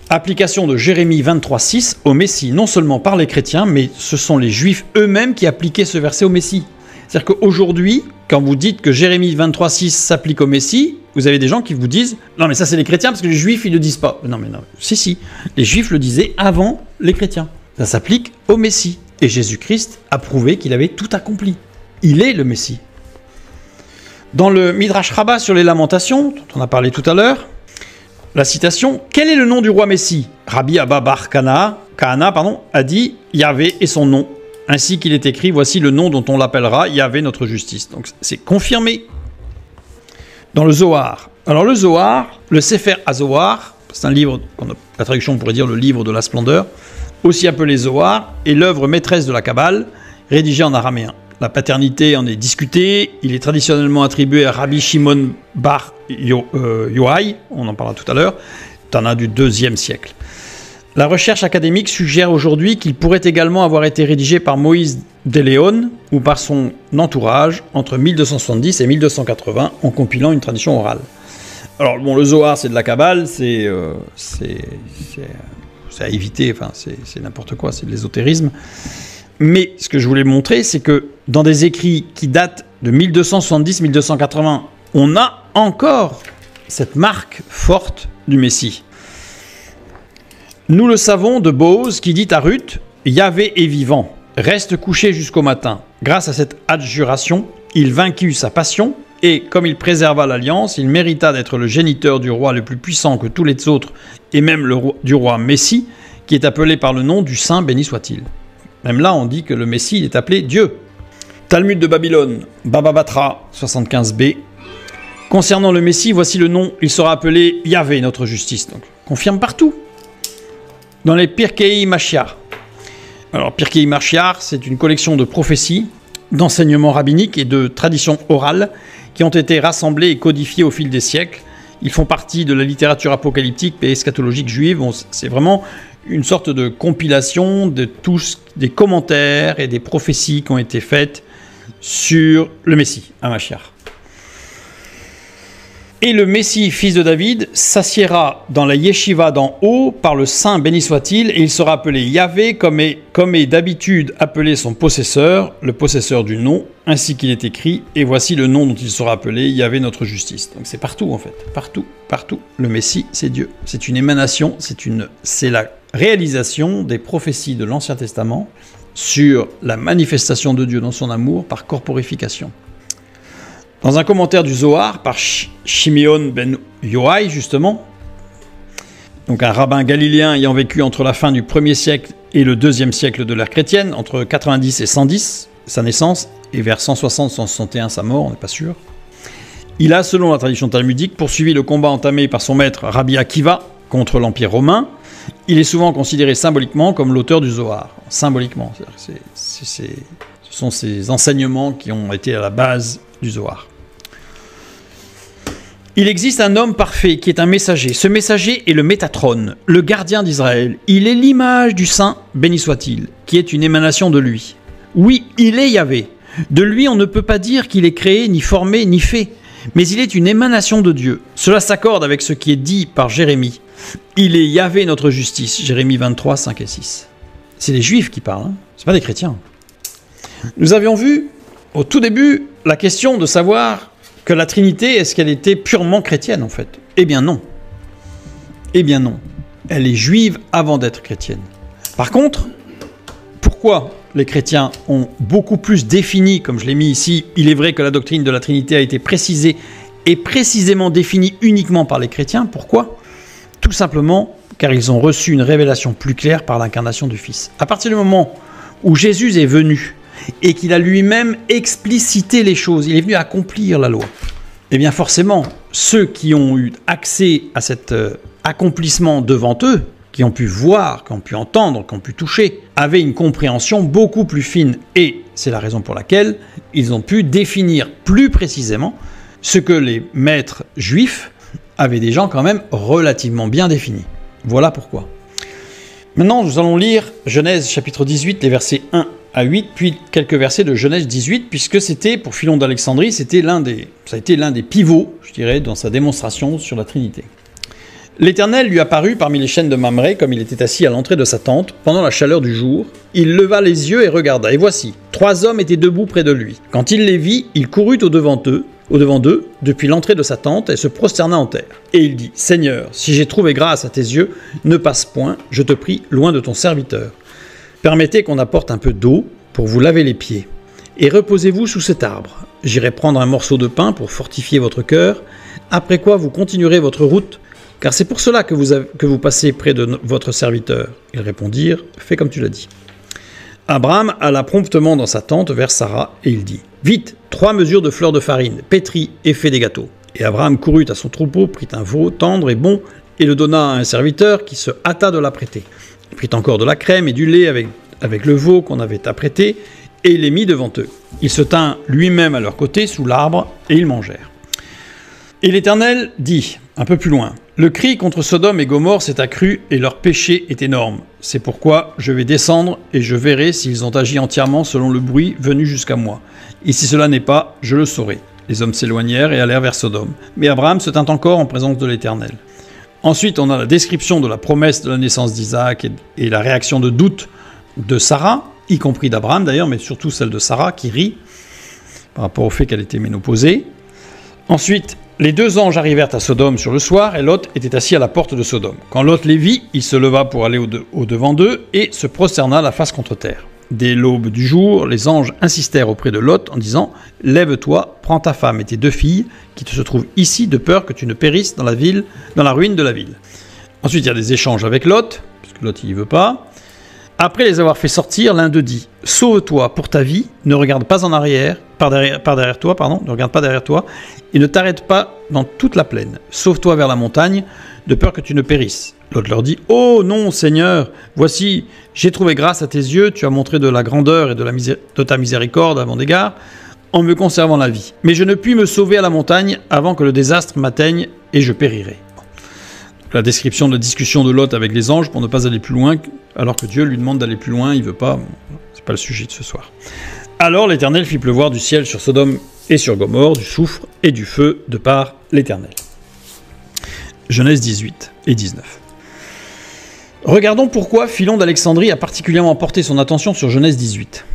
Speaker 3: Application de Jérémie 23,6 au Messie, non seulement par les chrétiens, mais ce sont les Juifs eux-mêmes qui appliquaient ce verset au Messie. C'est-à-dire qu'aujourd'hui, quand vous dites que Jérémie 23,6 s'applique au Messie, vous avez des gens qui vous disent « Non mais ça c'est les chrétiens parce que les Juifs ils ne le disent pas ». Non mais non, si, les Juifs le disaient avant les chrétiens. Ça s'applique au Messie. Et Jésus-Christ a prouvé qu'il avait tout accompli. Il est le Messie. Dans le Midrash Rabbah sur les lamentations, dont on a parlé tout à l'heure, la citation « Quel est le nom du roi Messie ?» Rabbi Abba bar Kahana a dit « Yahvé est son nom ». Ainsi qu'il est écrit, voici le nom dont on l'appellera, Yahvé notre justice. Donc c'est confirmé. Dans le Zohar. Alors le Zohar, le Sefer HaZohar, c'est un livre, la traduction on pourrait dire le livre de la splendeur, aussi appelé Zohar, est l'œuvre maîtresse de la Kabbale, rédigée en araméen. La paternité en est discutée, il est traditionnellement attribué à Rabbi Shimon bar Yohai, on en parlera tout à l'heure, Tana du IIe siècle. La recherche académique suggère aujourd'hui qu'il pourrait également avoir été rédigé par Moïse de Léon ou par son entourage entre 1270 et 1280 en compilant une tradition orale. Alors bon, le Zohar c'est de la Kabbale, c'est à éviter, enfin c'est n'importe quoi, c'est de l'ésotérisme. Mais ce que je voulais montrer, c'est que dans des écrits qui datent de 1270-1280, on a encore cette marque forte du Messie. Nous le savons de Boaz qui dit à Ruth « Yahvé est vivant, reste couché jusqu'au matin. Grâce à cette adjuration, il vainquit sa passion et, comme il préserva l'alliance, il mérita d'être le géniteur du roi le plus puissant que tous les autres et même du roi Messie, qui est appelé par le nom du Saint, béni soit-il. » Même là, on dit que le Messie est appelé Dieu. Talmud de Babylone, Baba Batra, 75b. Concernant le Messie, voici le nom, il sera appelé Yahvé, notre justice. Donc, confirme partout. Dans les Pirkei Mashiach. Alors, Pirkei Mashiach, c'est une collection de prophéties, d'enseignements rabbiniques et de traditions orales qui ont été rassemblées et codifiées au fil des siècles. Ils font partie de la littérature apocalyptique et eschatologique juive. C'est vraiment une sorte de compilation de tous des commentaires et des prophéties qui ont été faites sur le Messie, à Mashiach. Et le Messie, fils de David, s'assiera dans la yeshiva d'en haut par le Saint béni soit-il, et il sera appelé Yahvé, comme est d'habitude appelé son possesseur, le possesseur du nom, ainsi qu'il est écrit, et voici le nom dont il sera appelé, Yahvé notre justice. Donc c'est partout en fait, partout. Le Messie, c'est Dieu. C'est une émanation, c'est la réalisation des prophéties de l'Ancien Testament sur la manifestation de Dieu dans son amour par corporification. Dans un commentaire du Zohar par Shimeon ben Yohai, justement, donc un rabbin galiléen ayant vécu entre la fin du 1er siècle et le 2e siècle de l'ère chrétienne, entre 90 et 110, sa naissance, et vers 160-161 sa mort, on n'est pas sûr. Il a, selon la tradition talmudique, poursuivi le combat entamé par son maître Rabbi Akiva contre l'Empire romain. Il est souvent considéré symboliquement comme l'auteur du Zohar. Symboliquement, ce sont ces enseignements qui ont été à la base du Zohar. Il existe un homme parfait qui est un messager. Ce messager est le Métatron, le gardien d'Israël. Il est l'image du Saint, béni soit-il, qui est une émanation de lui. Oui, il est Yahvé. De lui, on ne peut pas dire qu'il est créé, ni formé, ni fait. Mais il est une émanation de Dieu. Cela s'accorde avec ce qui est dit par Jérémie. Il est Yahvé notre justice. Jérémie 23, 5 et 6. C'est les Juifs qui parlent, hein. C'est pas des chrétiens. Nous avions vu, au tout début, la question de savoir que la Trinité, est-ce qu'elle était purement chrétienne en fait? Eh bien non. Eh bien non. Elle est juive avant d'être chrétienne. Par contre, pourquoi les chrétiens ont beaucoup plus défini, comme je l'ai mis ici, il est vrai que la doctrine de la Trinité a été précisée et précisément définie uniquement par les chrétiens. Pourquoi? Tout simplement car ils ont reçu une révélation plus claire par l'incarnation du Fils. À partir du moment où Jésus est venu et qu'il a lui-même explicité les choses, il est venu accomplir la loi, et bien forcément, ceux qui ont eu accès à cet accomplissement devant eux, qui ont pu voir, qui ont pu entendre, qui ont pu toucher, avaient une compréhension beaucoup plus fine. Et c'est la raison pour laquelle ils ont pu définir plus précisément ce que les maîtres juifs avaient déjà quand même relativement bien défini. Voilà pourquoi. Maintenant, nous allons lire Genèse chapitre 18, les versets 1 à 8, puis quelques versets de Genèse 18, puisque c'était, pour Philon d'Alexandrie, ça a été l'un des pivots, je dirais, dans sa démonstration sur la Trinité. L'Éternel lui apparut parmi les chênes de Mamré, comme il était assis à l'entrée de sa tente, pendant la chaleur du jour. Il leva les yeux et regarda, et voici, 3 hommes étaient debout près de lui. Quand il les vit, il courut au-devant d'eux, depuis l'entrée de sa tente, et se prosterna en terre. Et il dit, « Seigneur, si j'ai trouvé grâce à tes yeux, ne passe point, je te prie, loin de ton serviteur. Permettez qu'on apporte un peu d'eau pour vous laver les pieds, et reposez-vous sous cet arbre. J'irai prendre un morceau de pain pour fortifier votre cœur, après quoi vous continuerez votre route, car c'est pour cela que vous passez près de votre serviteur. » Ils répondirent, « Fais comme tu l'as dit. » Abraham alla promptement dans sa tente vers Sarah, et il dit, « Vite, 3 mesures de fleurs de farine, pétris et fais des gâteaux. » Et Abraham courut à son troupeau, prit un veau tendre et bon, et le donna à un serviteur qui se hâta de l'apprêter. Il prit encore de la crème et du lait avec le veau qu'on avait apprêté, et il les mit devant eux. Il se tint lui-même à leur côté sous l'arbre, et ils mangèrent. Et l'Éternel dit, un peu plus loin, « Le cri contre Sodome et Gomorrhe s'est accru, et leur péché est énorme. C'est pourquoi je vais descendre, et je verrai s'ils ont agi entièrement selon le bruit venu jusqu'à moi. Et si cela n'est pas, je le saurai. » Les hommes s'éloignèrent et allèrent vers Sodome. Mais Abraham se tint encore en présence de l'Éternel. Ensuite, on a la description de la promesse de la naissance d'Isaac et la réaction de doute de Sarah, y compris d'Abraham d'ailleurs, mais surtout celle de Sarah qui rit par rapport au fait qu'elle était ménopausée. Ensuite, les 2 anges arrivèrent à Sodome sur le soir, et Lot était assis à la porte de Sodome. Quand Lot les vit, il se leva pour aller au-devant d'eux et se prosterna la face contre terre. Dès l'aube du jour, les anges insistèrent auprès de Lot en disant « Lève-toi, prends ta femme et tes 2 filles qui se trouvent ici de peur que tu ne périsses dans la ruine de la ville. » Ensuite, il y a des échanges avec Lot, parce que Lot il y veut pas. Après les avoir fait sortir, l'un d'eux dit « Sauve-toi pour ta vie, ne regarde pas en arrière, ne regarde pas derrière toi, et ne t'arrête pas dans toute la plaine. Sauve-toi vers la montagne, de peur que tu ne périsses. » L'autre leur dit « Oh non, Seigneur, voici, j'ai trouvé grâce à tes yeux, tu as montré de la grandeur et de ta miséricorde à mon égard, en me conservant la vie. Mais je ne puis me sauver à la montagne avant que le désastre m'atteigne, et je périrai. » La description de la discussion de Lot avec les anges pour ne pas aller plus loin, alors que Dieu lui demande d'aller plus loin, il ne veut pas, c'est pas le sujet de ce soir. Alors l'Éternel fit pleuvoir du ciel sur Sodome et sur Gomorrhe, du soufre et du feu de par l'Éternel. Genèse 18 et 19. Regardons pourquoi Philon d'Alexandrie a particulièrement porté son attention sur Genèse 18.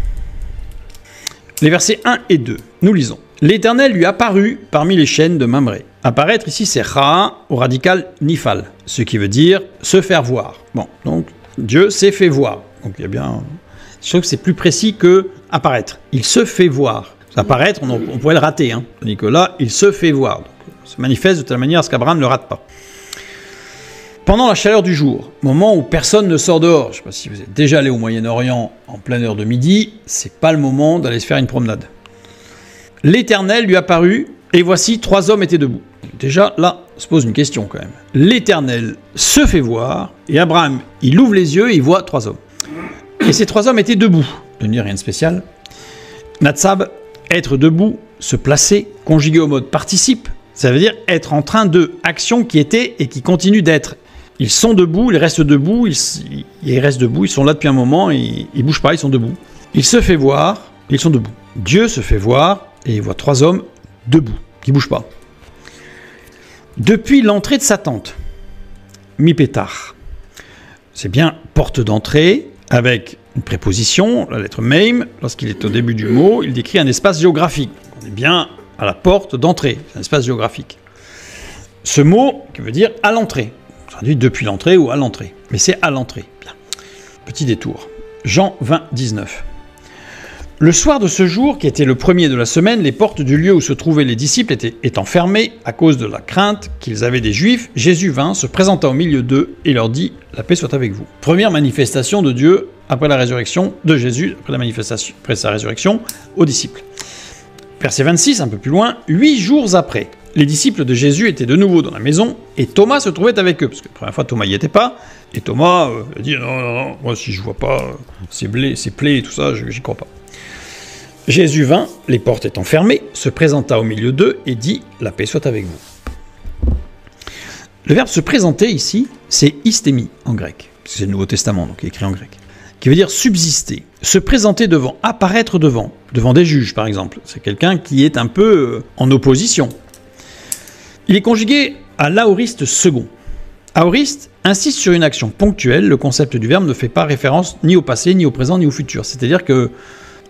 Speaker 3: Les versets 1 et 2, nous lisons. L'Éternel lui apparut parmi les chênes de Mamré. Apparaître ici, c'est Ra au radical nifal, ce qui veut dire se faire voir. Bon, donc Dieu s'est fait voir. Donc il y a bien. Je trouve que c'est plus précis que apparaître. Il se fait voir. Apparaître, on pourrait le rater. Hein. Tandis que là, il se fait voir. Donc, il se manifeste de telle manière à ce qu'Abraham ne le rate pas. Pendant la chaleur du jour, moment où personne ne sort dehors, je ne sais pas si vous êtes déjà allé au Moyen-Orient en pleine heure de midi, c'est pas le moment d'aller se faire une promenade. L'Éternel lui apparut, et voici 3 hommes étaient debout. Déjà, là, on se pose une question quand même. L'Éternel se fait voir, et Abraham, il ouvre les yeux et il voit 3 hommes. Et ces 3 hommes étaient debout. Je ne dis rien de spécial. Natsab, être debout, se placer, conjugué au mode participe, ça veut dire être en train de action qui était et qui continue d'être. Ils sont debout, ils restent debout, ils restent debout, ils sont là depuis un moment, et ils bougent pas, ils sont debout. Il se fait voir, ils sont debout. Dieu se fait voir, et il voit 3 hommes debout, qui bougent pas. Depuis l'entrée de sa tente, mi-pétard, c'est bien porte d'entrée, avec une préposition, la lettre meim, lorsqu'il est au début du mot, il décrit un espace géographique. On est bien à la porte d'entrée, c'est un espace géographique. Ce mot qui veut dire à l'entrée, traduit depuis l'entrée ou à l'entrée, mais c'est à l'entrée. Bien. Petit détour. Jean 20, 19. Le soir de ce jour, qui était le premier de la semaine, les portes du lieu où se trouvaient les disciples étant fermées à cause de la crainte qu'ils avaient des Juifs, Jésus vint, se présenta au milieu d'eux et leur dit « La paix soit avec vous ». Première manifestation de Dieu après la résurrection de Jésus, après sa résurrection aux disciples. Verset 26, un peu plus loin, 8 jours après, les disciples de Jésus étaient de nouveau dans la maison et Thomas se trouvait avec eux, parce que la première fois Thomas n'y était pas, et Thomas a dit « Non, moi si je vois pas ces plaies et tout ça, j'y crois pas ». Jésus vint, les portes étant fermées, se présenta au milieu d'eux et dit « La paix soit avec vous ». Le verbe se présenter ici, c'est istémi en grec. c'est le Nouveau Testament, donc écrit en grec, qui veut dire subsister, se présenter devant, apparaître devant des juges par exemple. C'est quelqu'un qui est un peu en opposition. Il est conjugué à l'aoriste second. Aoriste insiste sur une action ponctuelle. Le concept du verbe ne fait pas référence ni au passé, ni au présent, ni au futur. C'est-à-dire que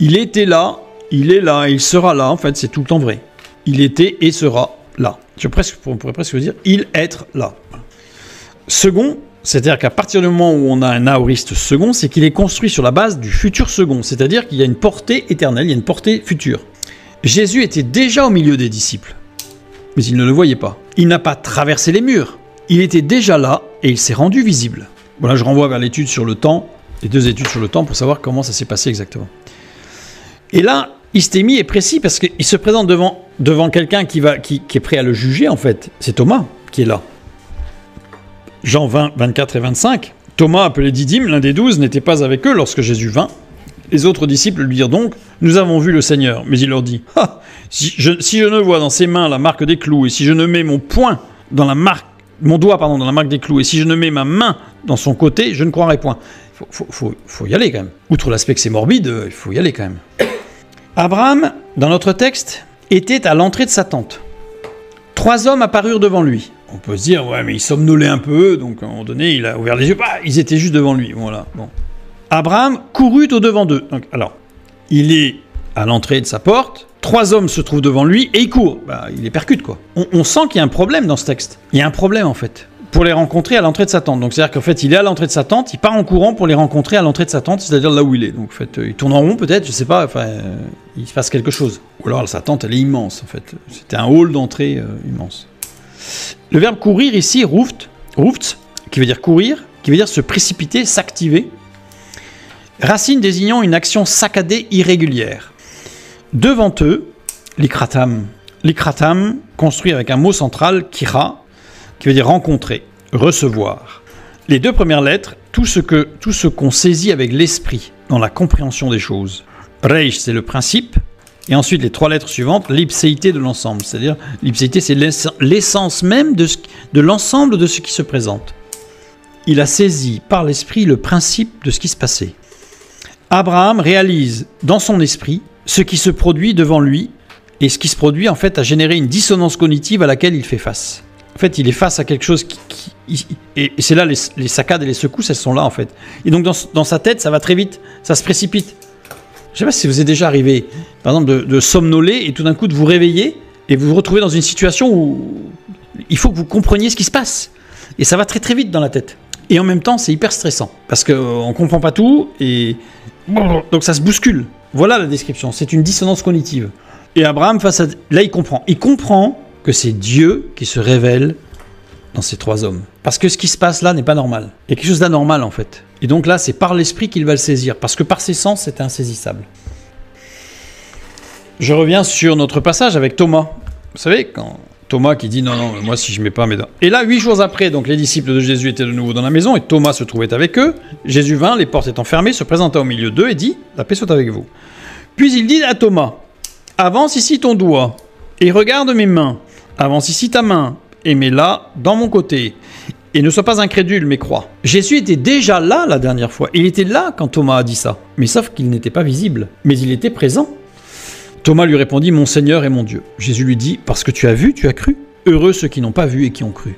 Speaker 3: il était là, il est là, il sera là. En fait, c'est tout le temps vrai. Il était et sera là. On pourrait presque dire il être là. Second, c'est-à-dire qu'à partir du moment où on a un aoriste second, c'est qu'il est construit sur la base du futur second. C'est-à-dire qu'il y a une portée éternelle, il y a une portée future. Jésus était déjà au milieu des disciples, mais il ne le voyait pas. Il n'a pas traversé les murs. Il était déjà là et il s'est rendu visible. Voilà, je renvoie vers l'étude sur le temps, les 2 études sur le temps pour savoir comment ça s'est passé exactement. Et là, Istémie est précis parce qu'il se présente devant quelqu'un qui est prêt à le juger en fait. C'est Thomas qui est là. Jean 20, 24 et 25. Thomas, appelé Didyme, l'un des 12, n'était pas avec eux lorsque Jésus vint. Les autres disciples lui dirent donc « Nous avons vu le Seigneur ». Mais il leur dit « si je ne vois dans ses mains la marque des clous et si je ne mets mon doigt dans la marque des clous, et si je ne mets ma main dans son côté, je ne croirai point. » Faut y aller quand même. Outre l'aspect que c'est morbide, il faut y aller quand même. Abraham, dans notre texte, était à l'entrée de sa tente. 3 hommes apparurent devant lui. On peut se dire, ouais, mais il somnolait un peu, donc à un moment donné, il a ouvert les yeux, ils étaient juste devant lui. Voilà. Bon. Abraham courut au-devant d'eux. Donc, alors, il est à l'entrée de sa porte, 3 hommes se trouvent devant lui et il court. Il les percute, quoi. On sent qu'il y a un problème dans ce texte. Il y a un problème, en fait, pour les rencontrer à l'entrée de sa tente. Donc, c'est-à-dire qu'en fait, il est à l'entrée de sa tente, il part en courant pour les rencontrer à l'entrée de sa tente, c'est-à-dire là où il est. Donc, en fait, il tourne en rond, peut-être, je sais pas, il se passe quelque chose. Ou alors, sa tente, elle est immense, en fait. C'était un hall d'entrée immense. Le verbe courir ici, ruft, qui veut dire courir, qui veut dire se précipiter, s'activer. Racine désignant une action saccadée irrégulière. Devant eux, l'ikratam, construit avec un mot central, kira, qui veut dire rencontrer, recevoir. Les 2 premières lettres, tout ce qu'on saisit avec l'esprit dans la compréhension des choses. Reish, c'est le principe. Et ensuite, les 3 lettres suivantes, l'ipséité de l'ensemble. C'est-à-dire, l'ipséité, c'est l'essence même de l'ensemble de ce qui se présente. Il a saisi par l'esprit le principe de ce qui se passait. Abraham réalise dans son esprit ce qui se produit devant lui, et ce qui se produit, en fait, a généré une dissonance cognitive à laquelle il fait face. En fait, il est face à quelque chose et c'est là, les saccades et les secousses, elles sont là, en fait. Et donc, dans sa tête, ça va très vite, ça se précipite. Je ne sais pas si vous est déjà arrivé, par exemple, de somnoler et tout d'un coup de vous réveiller et vous vous retrouvez dans une situation où il faut que vous compreniez ce qui se passe. Et ça va très très vite dans la tête. Et en même temps, c'est hyper stressant parce qu'on ne comprend pas tout et donc ça se bouscule. Voilà la description, c'est une dissonance cognitive. Et Abraham, là, il comprend. Il comprend que c'est Dieu qui se révèle dans ces 3 hommes. Parce que ce qui se passe là n'est pas normal. Il y a quelque chose d'anormal en fait. Et donc là, c'est par l'esprit qu'il va le saisir. Parce que par ses sens, c'est insaisissable. Je reviens sur notre passage avec Thomas. Vous savez, quand Thomas qui dit non, moi si je ne mets pas mes dents. Et là, 8 jours après, donc les disciples de Jésus étaient de nouveau dans la maison et Thomas se trouvait avec eux. Jésus vint, les portes étant fermées, se présenta au milieu d'eux et dit « La paix soit avec vous ». Puis il dit à Thomas « Avance ici ton doigt et regarde mes mains. Avance ici ta main et mets-la dans mon côté. Et ne sois pas incrédule, mais crois. » Jésus était déjà là la dernière fois. Il était là quand Thomas a dit ça. Mais sauf qu'il n'était pas visible. Mais il était présent. Thomas lui répondit « Mon Seigneur et mon Dieu ». Jésus lui dit « Parce que tu as vu, tu as cru. Heureux ceux qui n'ont pas vu et qui ont cru. »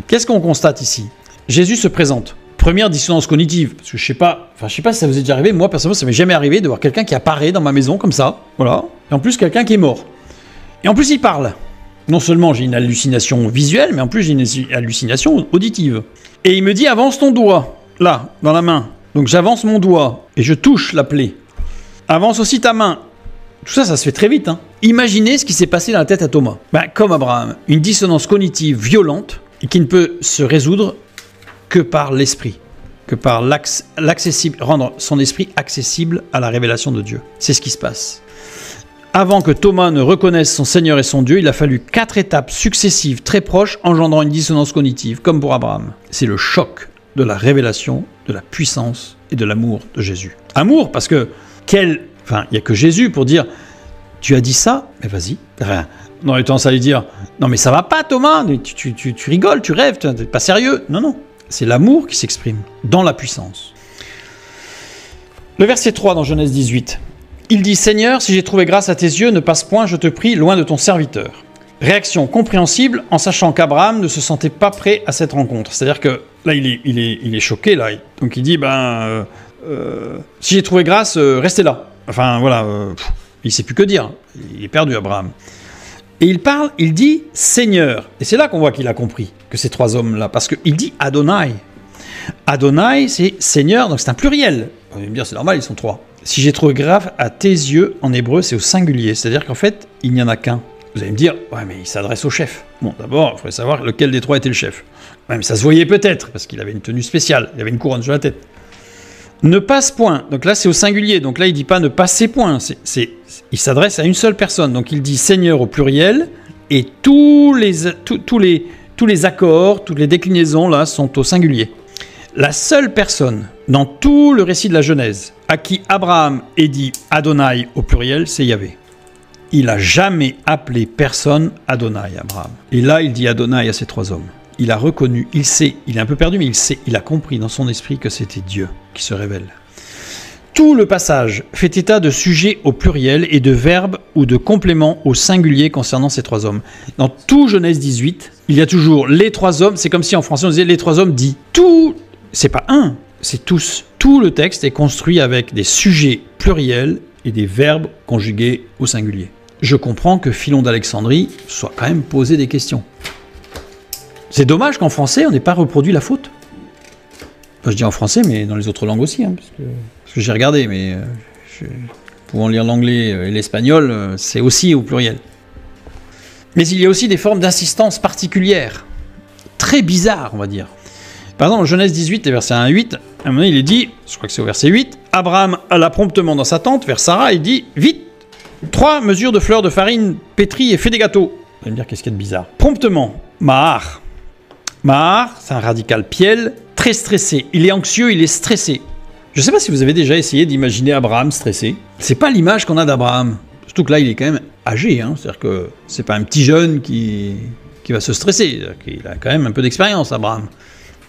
Speaker 3: Qu'est-ce qu'on constate ici? Jésus se présente. Première dissonance cognitive, parce que je sais pas si ça vous est déjà arrivé, moi personnellement ça m'est jamais arrivé de voir quelqu'un qui apparaît dans ma maison comme ça, voilà, et en plus quelqu'un qui est mort. Et en plus il parle. Non seulement j'ai une hallucination visuelle, mais en plus j'ai une hallucination auditive. Et il me dit avance ton doigt, là, dans la main. Donc j'avance mon doigt et je touche la plaie. Avance aussi ta main. Tout ça, ça se fait très vite. Hein. Imaginez ce qui s'est passé dans la tête à Thomas. Comme Abraham, une dissonance cognitive violente et qui ne peut se résoudre que par l'esprit, que par rendre son esprit accessible à la révélation de Dieu. C'est ce qui se passe. Avant que Thomas ne reconnaisse son Seigneur et son Dieu, il a fallu 4 étapes successives très proches engendrant une dissonance cognitive, comme pour Abraham. C'est le choc de la révélation, de la puissance et de l'amour de Jésus. Amour, parce que il n'y a que Jésus pour dire « Tu as dit ça, mais vas-y. » On aurait tendance à lui dire « Non mais ça va pas Thomas, tu rigoles, tu rêves, tu n'es pas sérieux. » Non, C'est l'amour qui s'exprime dans la puissance. Le verset 3 dans Genèse 18. Il dit « Seigneur, si j'ai trouvé grâce à tes yeux, ne passe point, je te prie, loin de ton serviteur. » Réaction compréhensible en sachant qu'Abraham ne se sentait pas prêt à cette rencontre. C'est-à-dire que là, il est choqué. Là. Donc il dit si j'ai trouvé grâce, restez là. Enfin voilà, il ne sait plus que dire. Il est perdu, Abraham. Et il dit « Seigneur ». Et c'est là qu'on voit qu'il a compris que ces trois hommes-là, parce qu'il dit « Adonai ». Adonai, c'est Seigneur, donc c'est un pluriel. On va me dire, c'est normal, ils sont trois. Si j'ai trouvé grâce à tes yeux, en hébreu, c'est au singulier. C'est-à-dire qu'en fait, il n'y en a qu'un. Vous allez me dire, ouais, mais il s'adresse au chef. Bon, d'abord, il faudrait savoir lequel des trois était le chef. Ouais, mais ça se voyait peut-être, parce qu'il avait une tenue spéciale, il avait une couronne sur la tête. Ne passe point. Donc là, c'est au singulier. Donc là, il ne dit pas ne passez point. Il s'adresse à une seule personne. Donc il dit Seigneur au pluriel, et tous les accords, toutes les déclinaisons, là, sont au singulier. La seule personne dans tout le récit de la Genèse à qui Abraham ait dit Adonai au pluriel, c'est Yahvé. Il n'a jamais appelé personne Adonai, Abraham. Et là, il dit Adonai à ces trois hommes. Il a reconnu, il sait, il est un peu perdu, mais il sait, il a compris dans son esprit que c'était Dieu qui se révèle. Tout le passage fait état de sujets au pluriel et de verbes ou de compléments au singulier concernant ces trois hommes. Dans tout Genèse 18, il y a toujours les trois hommes, c'est comme si en français on disait les trois hommes dit. Tout, c'est pas un, c'est tous. Tout le texte est construit avec des sujets pluriels et des verbes conjugués au singulier. Je comprends que Philon d'Alexandrie soit quand même posé des questions. C'est dommage qu'en français, on n'ait pas reproduit la faute. Enfin, je dis en français, mais dans les autres langues aussi, hein, parce que j'ai regardé, mais pouvant lire l'anglais et l'espagnol, c'est aussi au pluriel. Mais il y a aussi des formes d'insistance particulières, très bizarres, on va dire. Par exemple, Genèse 18, verset 1 à 8, à un moment il est dit, je crois que c'est au verset 8, Abraham alla promptement dans sa tente vers Sarah et dit, vite, 3 mesures de fleurs de farine pétrie et fais des gâteaux. Vous allez me dire, qu'est-ce qu'il y a de bizarre? Promptement, Mahar. Mahar, c'est un radical piel, très stressé. Il est anxieux, il est stressé. Je ne sais pas si vous avez déjà essayé d'imaginer Abraham stressé. C'est pas l'image qu'on a d'Abraham. Surtout que là, il est quand même âgé. Hein. C'est-à-dire que c'est pas un petit jeune qui va se stresser. Il a quand même un peu d'expérience, Abraham.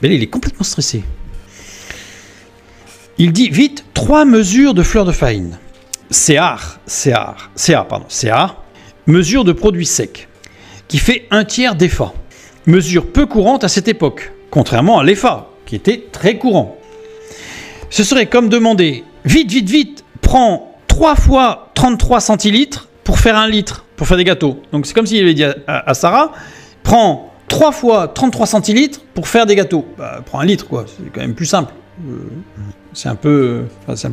Speaker 3: Mais là, il est complètement stressé. Il dit, vite, 3 mesures de fleurs de farine. Céar, mesure de produits secs, qui fait 1/3 d'épha. Mesure peu courante à cette époque, contrairement à l'épha, qui était très courant. Ce serait comme demander, vite, prends 3 fois 33 centilitres pour faire 1 litre, pour faire des gâteaux. Donc c'est comme s'il avait dit à Sarah, prends 3 fois 33 centilitres pour faire des gâteaux. Bah, prends 1 litre, quoi, c'est quand même plus simple. C'est un peu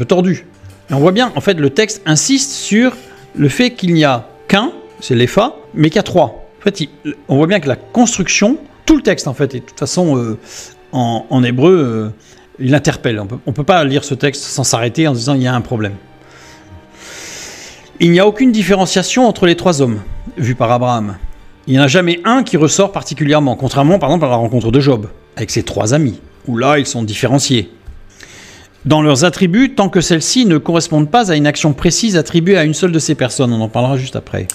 Speaker 3: tordu. Et on voit bien, en fait, le texte insiste sur le fait qu'il n'y a qu'un, c'est l'épha, mais qu'il y a 3. En fait, on voit bien que la construction, tout le texte, en fait, et de toute façon, en hébreu, il interpelle. On ne peut pas lire ce texte sans s'arrêter en disant il y a un problème. Il n'y a aucune différenciation entre les 3 hommes, vus par Abraham. Il n'y en a jamais un qui ressort particulièrement, contrairement, par exemple, à la rencontre de Job, avec ses 3 amis, où là, ils sont différenciés. Dans leurs attributs, tant que celles-ci ne correspondent pas à une action précise attribuée à une seule de ces personnes. On en parlera juste après.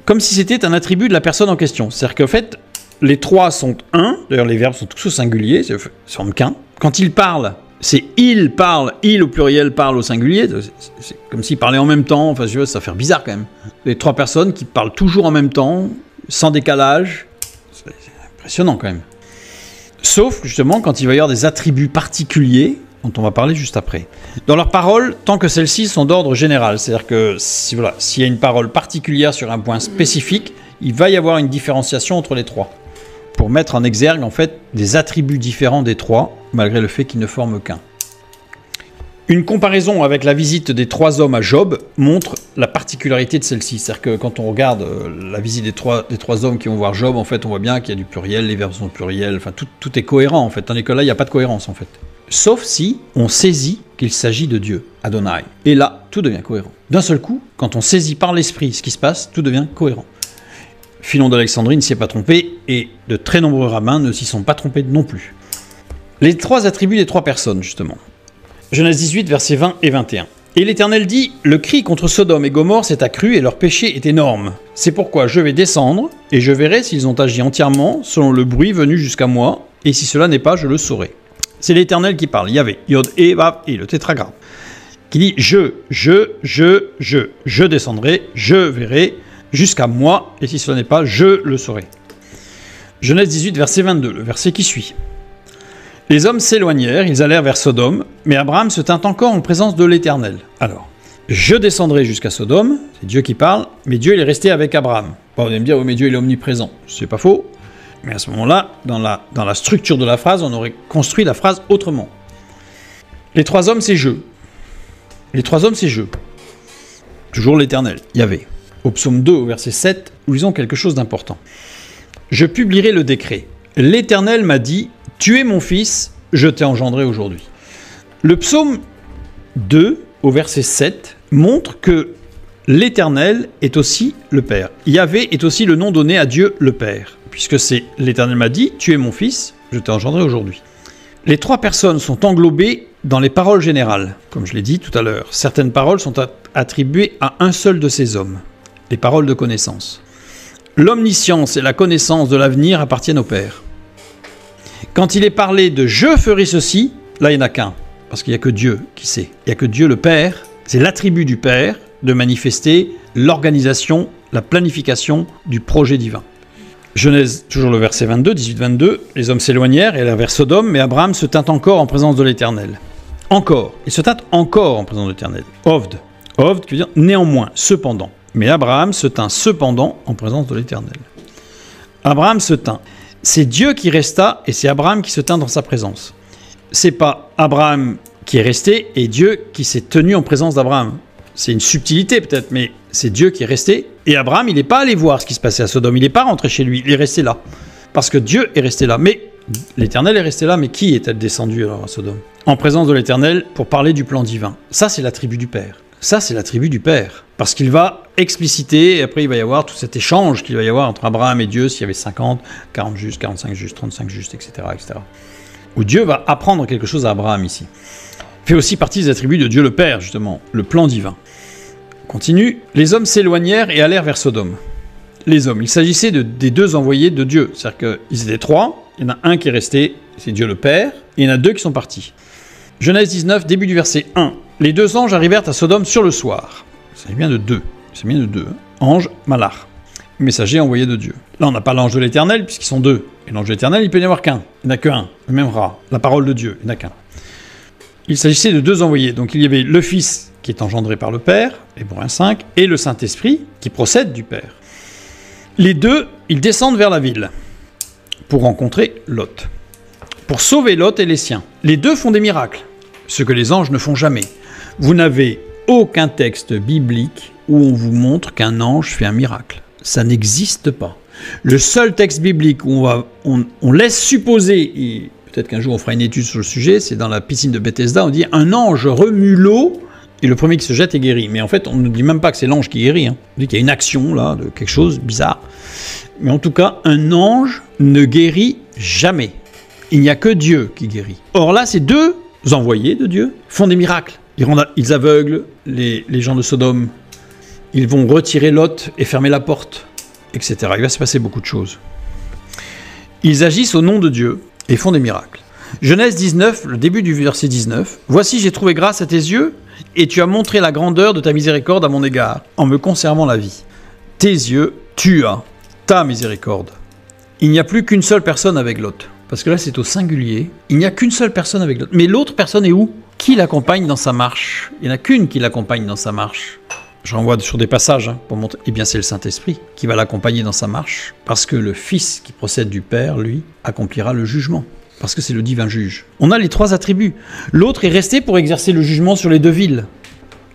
Speaker 3: Comme si c'était un attribut de la personne en question. C'est-à-dire qu'en fait, les 3 sont un. D'ailleurs, les verbes sont tous au singulier, ce sont qu'un. Quand il parle, c'est il parle, il au pluriel parle au singulier. C'est comme s'ils parlaient en même temps. Enfin, ça va faire bizarre quand même. Les 3 personnes qui parlent toujours en même temps, sans décalage. C'est impressionnant quand même. Sauf, justement, quand il va y avoir des attributs particuliers, dont on va parler juste après. Dans leurs paroles, tant que celles-ci sont d'ordre général, c'est-à-dire que s'il y a une parole particulière sur un point spécifique, il va y avoir une différenciation entre les 3, pour mettre en exergue en fait des attributs différents des 3, malgré le fait qu'ils ne forment qu'un. Une comparaison avec la visite des 3 hommes à Job montre la particularité de celle-ci. C'est-à-dire que quand on regarde la visite des trois hommes qui vont voir Job, en fait, on voit bien qu'il y a du pluriel, les verbes sont pluriels, enfin tout est cohérent en fait, tandis que là, il n'y a pas de cohérence en fait. Sauf si on saisit qu'il s'agit de Dieu, Adonai. Et là, tout devient cohérent. D'un seul coup, quand on saisit par l'esprit ce qui se passe, tout devient cohérent. Philon d'Alexandrie ne s'y est pas trompé, et de très nombreux rabbins ne s'y sont pas trompés non plus. Les 3 attributs des 3 personnes, justement. Genèse 18, versets 20 et 21. Et l'Éternel dit, « Le cri contre Sodome et Gomorrhe s'est accru et leur péché est énorme. C'est pourquoi je vais descendre, et je verrai s'ils ont agi entièrement selon le bruit venu jusqu'à moi, et si cela n'est pas, je le saurai. » C'est l'Éternel qui parle, Yahvé, Yod, E, Vav, et le tétragramme, qui dit je descendrai, je verrai jusqu'à moi, et si ce n'est pas, je le saurai. Genèse 18, verset 22, le verset qui suit. Les hommes s'éloignèrent, ils allèrent vers Sodome, mais Abraham se tint encore en présence de l'Éternel. Alors, je descendrai jusqu'à Sodome, c'est Dieu qui parle, mais Dieu il est resté avec Abraham. Bon, vous allez me dire, oui, mais Dieu il est omniprésent. C'est pas faux, mais à ce moment-là, dans la structure de la phrase, on aurait construit la phrase autrement. Les trois hommes, c'est je. Les trois hommes, c'est je. Toujours l'Éternel, Yahvé. Au psaume 2, au verset 7, nous lisons quelque chose d'important. Je publierai le décret. L'Éternel m'a dit, tu es mon fils, je t'ai engendré aujourd'hui. Le psaume 2, au verset 7, montre que l'Éternel est aussi le Père. Yahvé est aussi le nom donné à Dieu le Père, puisque c'est l'Éternel m'a dit, tu es mon fils, je t'ai engendré aujourd'hui. Les trois personnes sont englobées dans les paroles générales, comme je l'ai dit tout à l'heure. Certaines paroles sont attribuées à un seul de ces hommes, les paroles de connaissance. L'omniscience et la connaissance de l'avenir appartiennent au Père. Quand il est parlé de « je ferai ceci », là il n'y en a qu'un, parce qu'il n'y a que Dieu qui sait. Il n'y a que Dieu le Père, c'est l'attribut du Père de manifester l'organisation, la planification du projet divin. Genèse, toujours le verset 22, 18-22, les hommes s'éloignèrent et allèrent vers Sodome, mais Abraham se tint encore en présence de l'Éternel. Encore, il se tint encore en présence de l'Éternel. Ovd qui veut dire néanmoins, cependant. Mais Abraham se tint cependant en présence de l'Éternel. Abraham se tint. C'est Dieu qui resta et c'est Abraham qui se tint dans sa présence. C'est pas Abraham qui est resté et Dieu qui s'est tenu en présence d'Abraham. C'est une subtilité peut-être, mais c'est Dieu qui est resté. Et Abraham, il n'est pas allé voir ce qui se passait à Sodome. Il n'est pas rentré chez lui, il est resté là. Parce que Dieu est resté là. Mais l'Éternel est resté là, mais qui est-elle descendu alors à Sodome? En présence de l'Éternel pour parler du plan divin. Ça, c'est l'attribut du Père. Ça, c'est l'attribut du Père. Parce qu'il va expliciter, et après il va y avoir tout cet échange qu'il va y avoir entre Abraham et Dieu, s'il y avait 50, 40 justes, 45 justes, 35 justes, etc., etc. Où Dieu va apprendre quelque chose à Abraham ici. Fait aussi partie des attributs de Dieu le Père, justement, le plan divin. Continue. Les hommes s'éloignèrent et allèrent vers Sodome. Les hommes, il s'agissait des deux envoyés de Dieu. C'est-à-dire qu'ils étaient trois, il y en a un qui est resté, c'est Dieu le Père, et il y en a deux qui sont partis. Genèse 19, début du verset 1. Les deux anges arrivèrent à Sodome sur le soir. C'est bien de deux. C'est bien de deux. Hein. Ange, malach. Messager envoyé de Dieu. Là, on n'a pas l'ange de l'Éternel, puisqu'ils sont deux. Et l'ange de l'Éternel, il peut y en avoir qu'un. Il n'y en a qu'un. Le même rat. La parole de Dieu. Il n'y en a qu'un. Il s'agissait de deux envoyés. Donc, il y avait le Fils qui est engendré par le Père, Hébreux 5, et le Saint-Esprit qui procède du Père. Les deux, ils descendent vers la ville pour rencontrer Lot. Pour sauver Lot et les siens. Les deux font des miracles. Ce que les anges ne font jamais. Vous n'avez aucun texte biblique où on vous montre qu'un ange fait un miracle. Ça n'existe pas. Le seul texte biblique où on laisse supposer, et peut-être qu'un jour on fera une étude sur le sujet, c'est dans la piscine de Bethesda, on dit un ange remue l'eau et le premier qui se jette est guéri. Mais en fait, on ne dit même pas que c'est l'ange qui guérit. Hein. On dit qu'il y a une action là, de quelque chose de bizarre. Mais en tout cas, un ange ne guérit jamais. Il n'y a que Dieu qui guérit. Or là, ces deux envoyés de Dieu font des miracles. Ils aveuglent les gens de Sodome. Ils vont retirer Lot et fermer la porte, etc. Il va se passer beaucoup de choses. Ils agissent au nom de Dieu et font des miracles. Genèse 19, le début du verset 19. « Voici, j'ai trouvé grâce à tes yeux, et tu as montré la grandeur de ta miséricorde à mon égard, en me conservant la vie. Tes yeux, tu as ta miséricorde. » Il n'y a plus qu'une seule personne avec Lot. Parce que là, c'est au singulier. Il n'y a qu'une seule personne avec Lot. Mais l'autre personne est où? Qui l'accompagne dans sa marche? Il n'y en a qu'une qui l'accompagne dans sa marche. Je renvoie sur des passages pour montrer. Eh bien, c'est le Saint-Esprit qui va l'accompagner dans sa marche. Parce que le Fils qui procède du Père, lui, accomplira le jugement. Parce que c'est le divin juge. On a les trois attributs. L'autre est resté pour exercer le jugement sur les deux villes.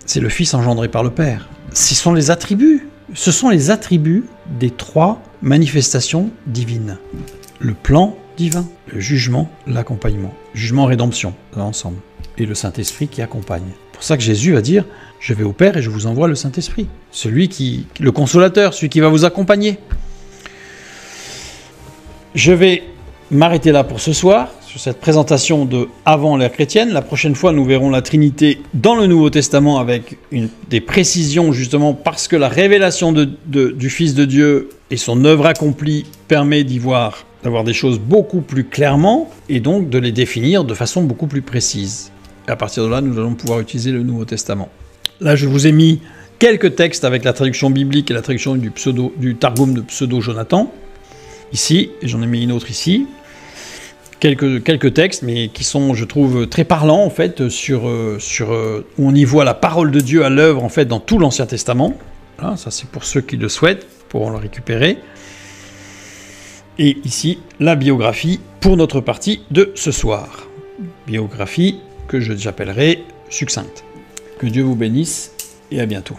Speaker 3: C'est le Fils engendré par le Père. Ce sont les attributs. Ce sont les attributs des trois manifestations divines. Le plan divin, le jugement, l'accompagnement. Jugement, rédemption, l'ensemble. Et le Saint-Esprit qui accompagne. C'est pour ça que Jésus va dire « Je vais au Père et je vous envoie le Saint-Esprit ». Celui qui, le consolateur, celui qui va vous accompagner. Je vais m'arrêter là pour ce soir, sur cette présentation de Avant l'ère chrétienne. La prochaine fois, nous verrons la Trinité dans le Nouveau Testament avec des précisions, justement, parce que la révélation du Fils de Dieu et son œuvre accomplie permet d'y voir d'avoir des choses beaucoup plus clairement, et donc de les définir de façon beaucoup plus précise. Et à partir de là, nous allons pouvoir utiliser le Nouveau Testament. Là, je vous ai mis quelques textes avec la traduction biblique et la traduction du Targum de Pseudo-Jonathan, ici, et j'en ai mis une autre ici. Quelques textes, mais qui sont, je trouve, très parlants, en fait, où on y voit la parole de Dieu à l'œuvre, en fait, dans tout l'Ancien Testament. Voilà, ça, c'est pour ceux qui le souhaitent, pourront le récupérer. Et ici, la biographie pour notre partie de ce soir. Biographie que j'appellerai succincte. Que Dieu vous bénisse et à bientôt.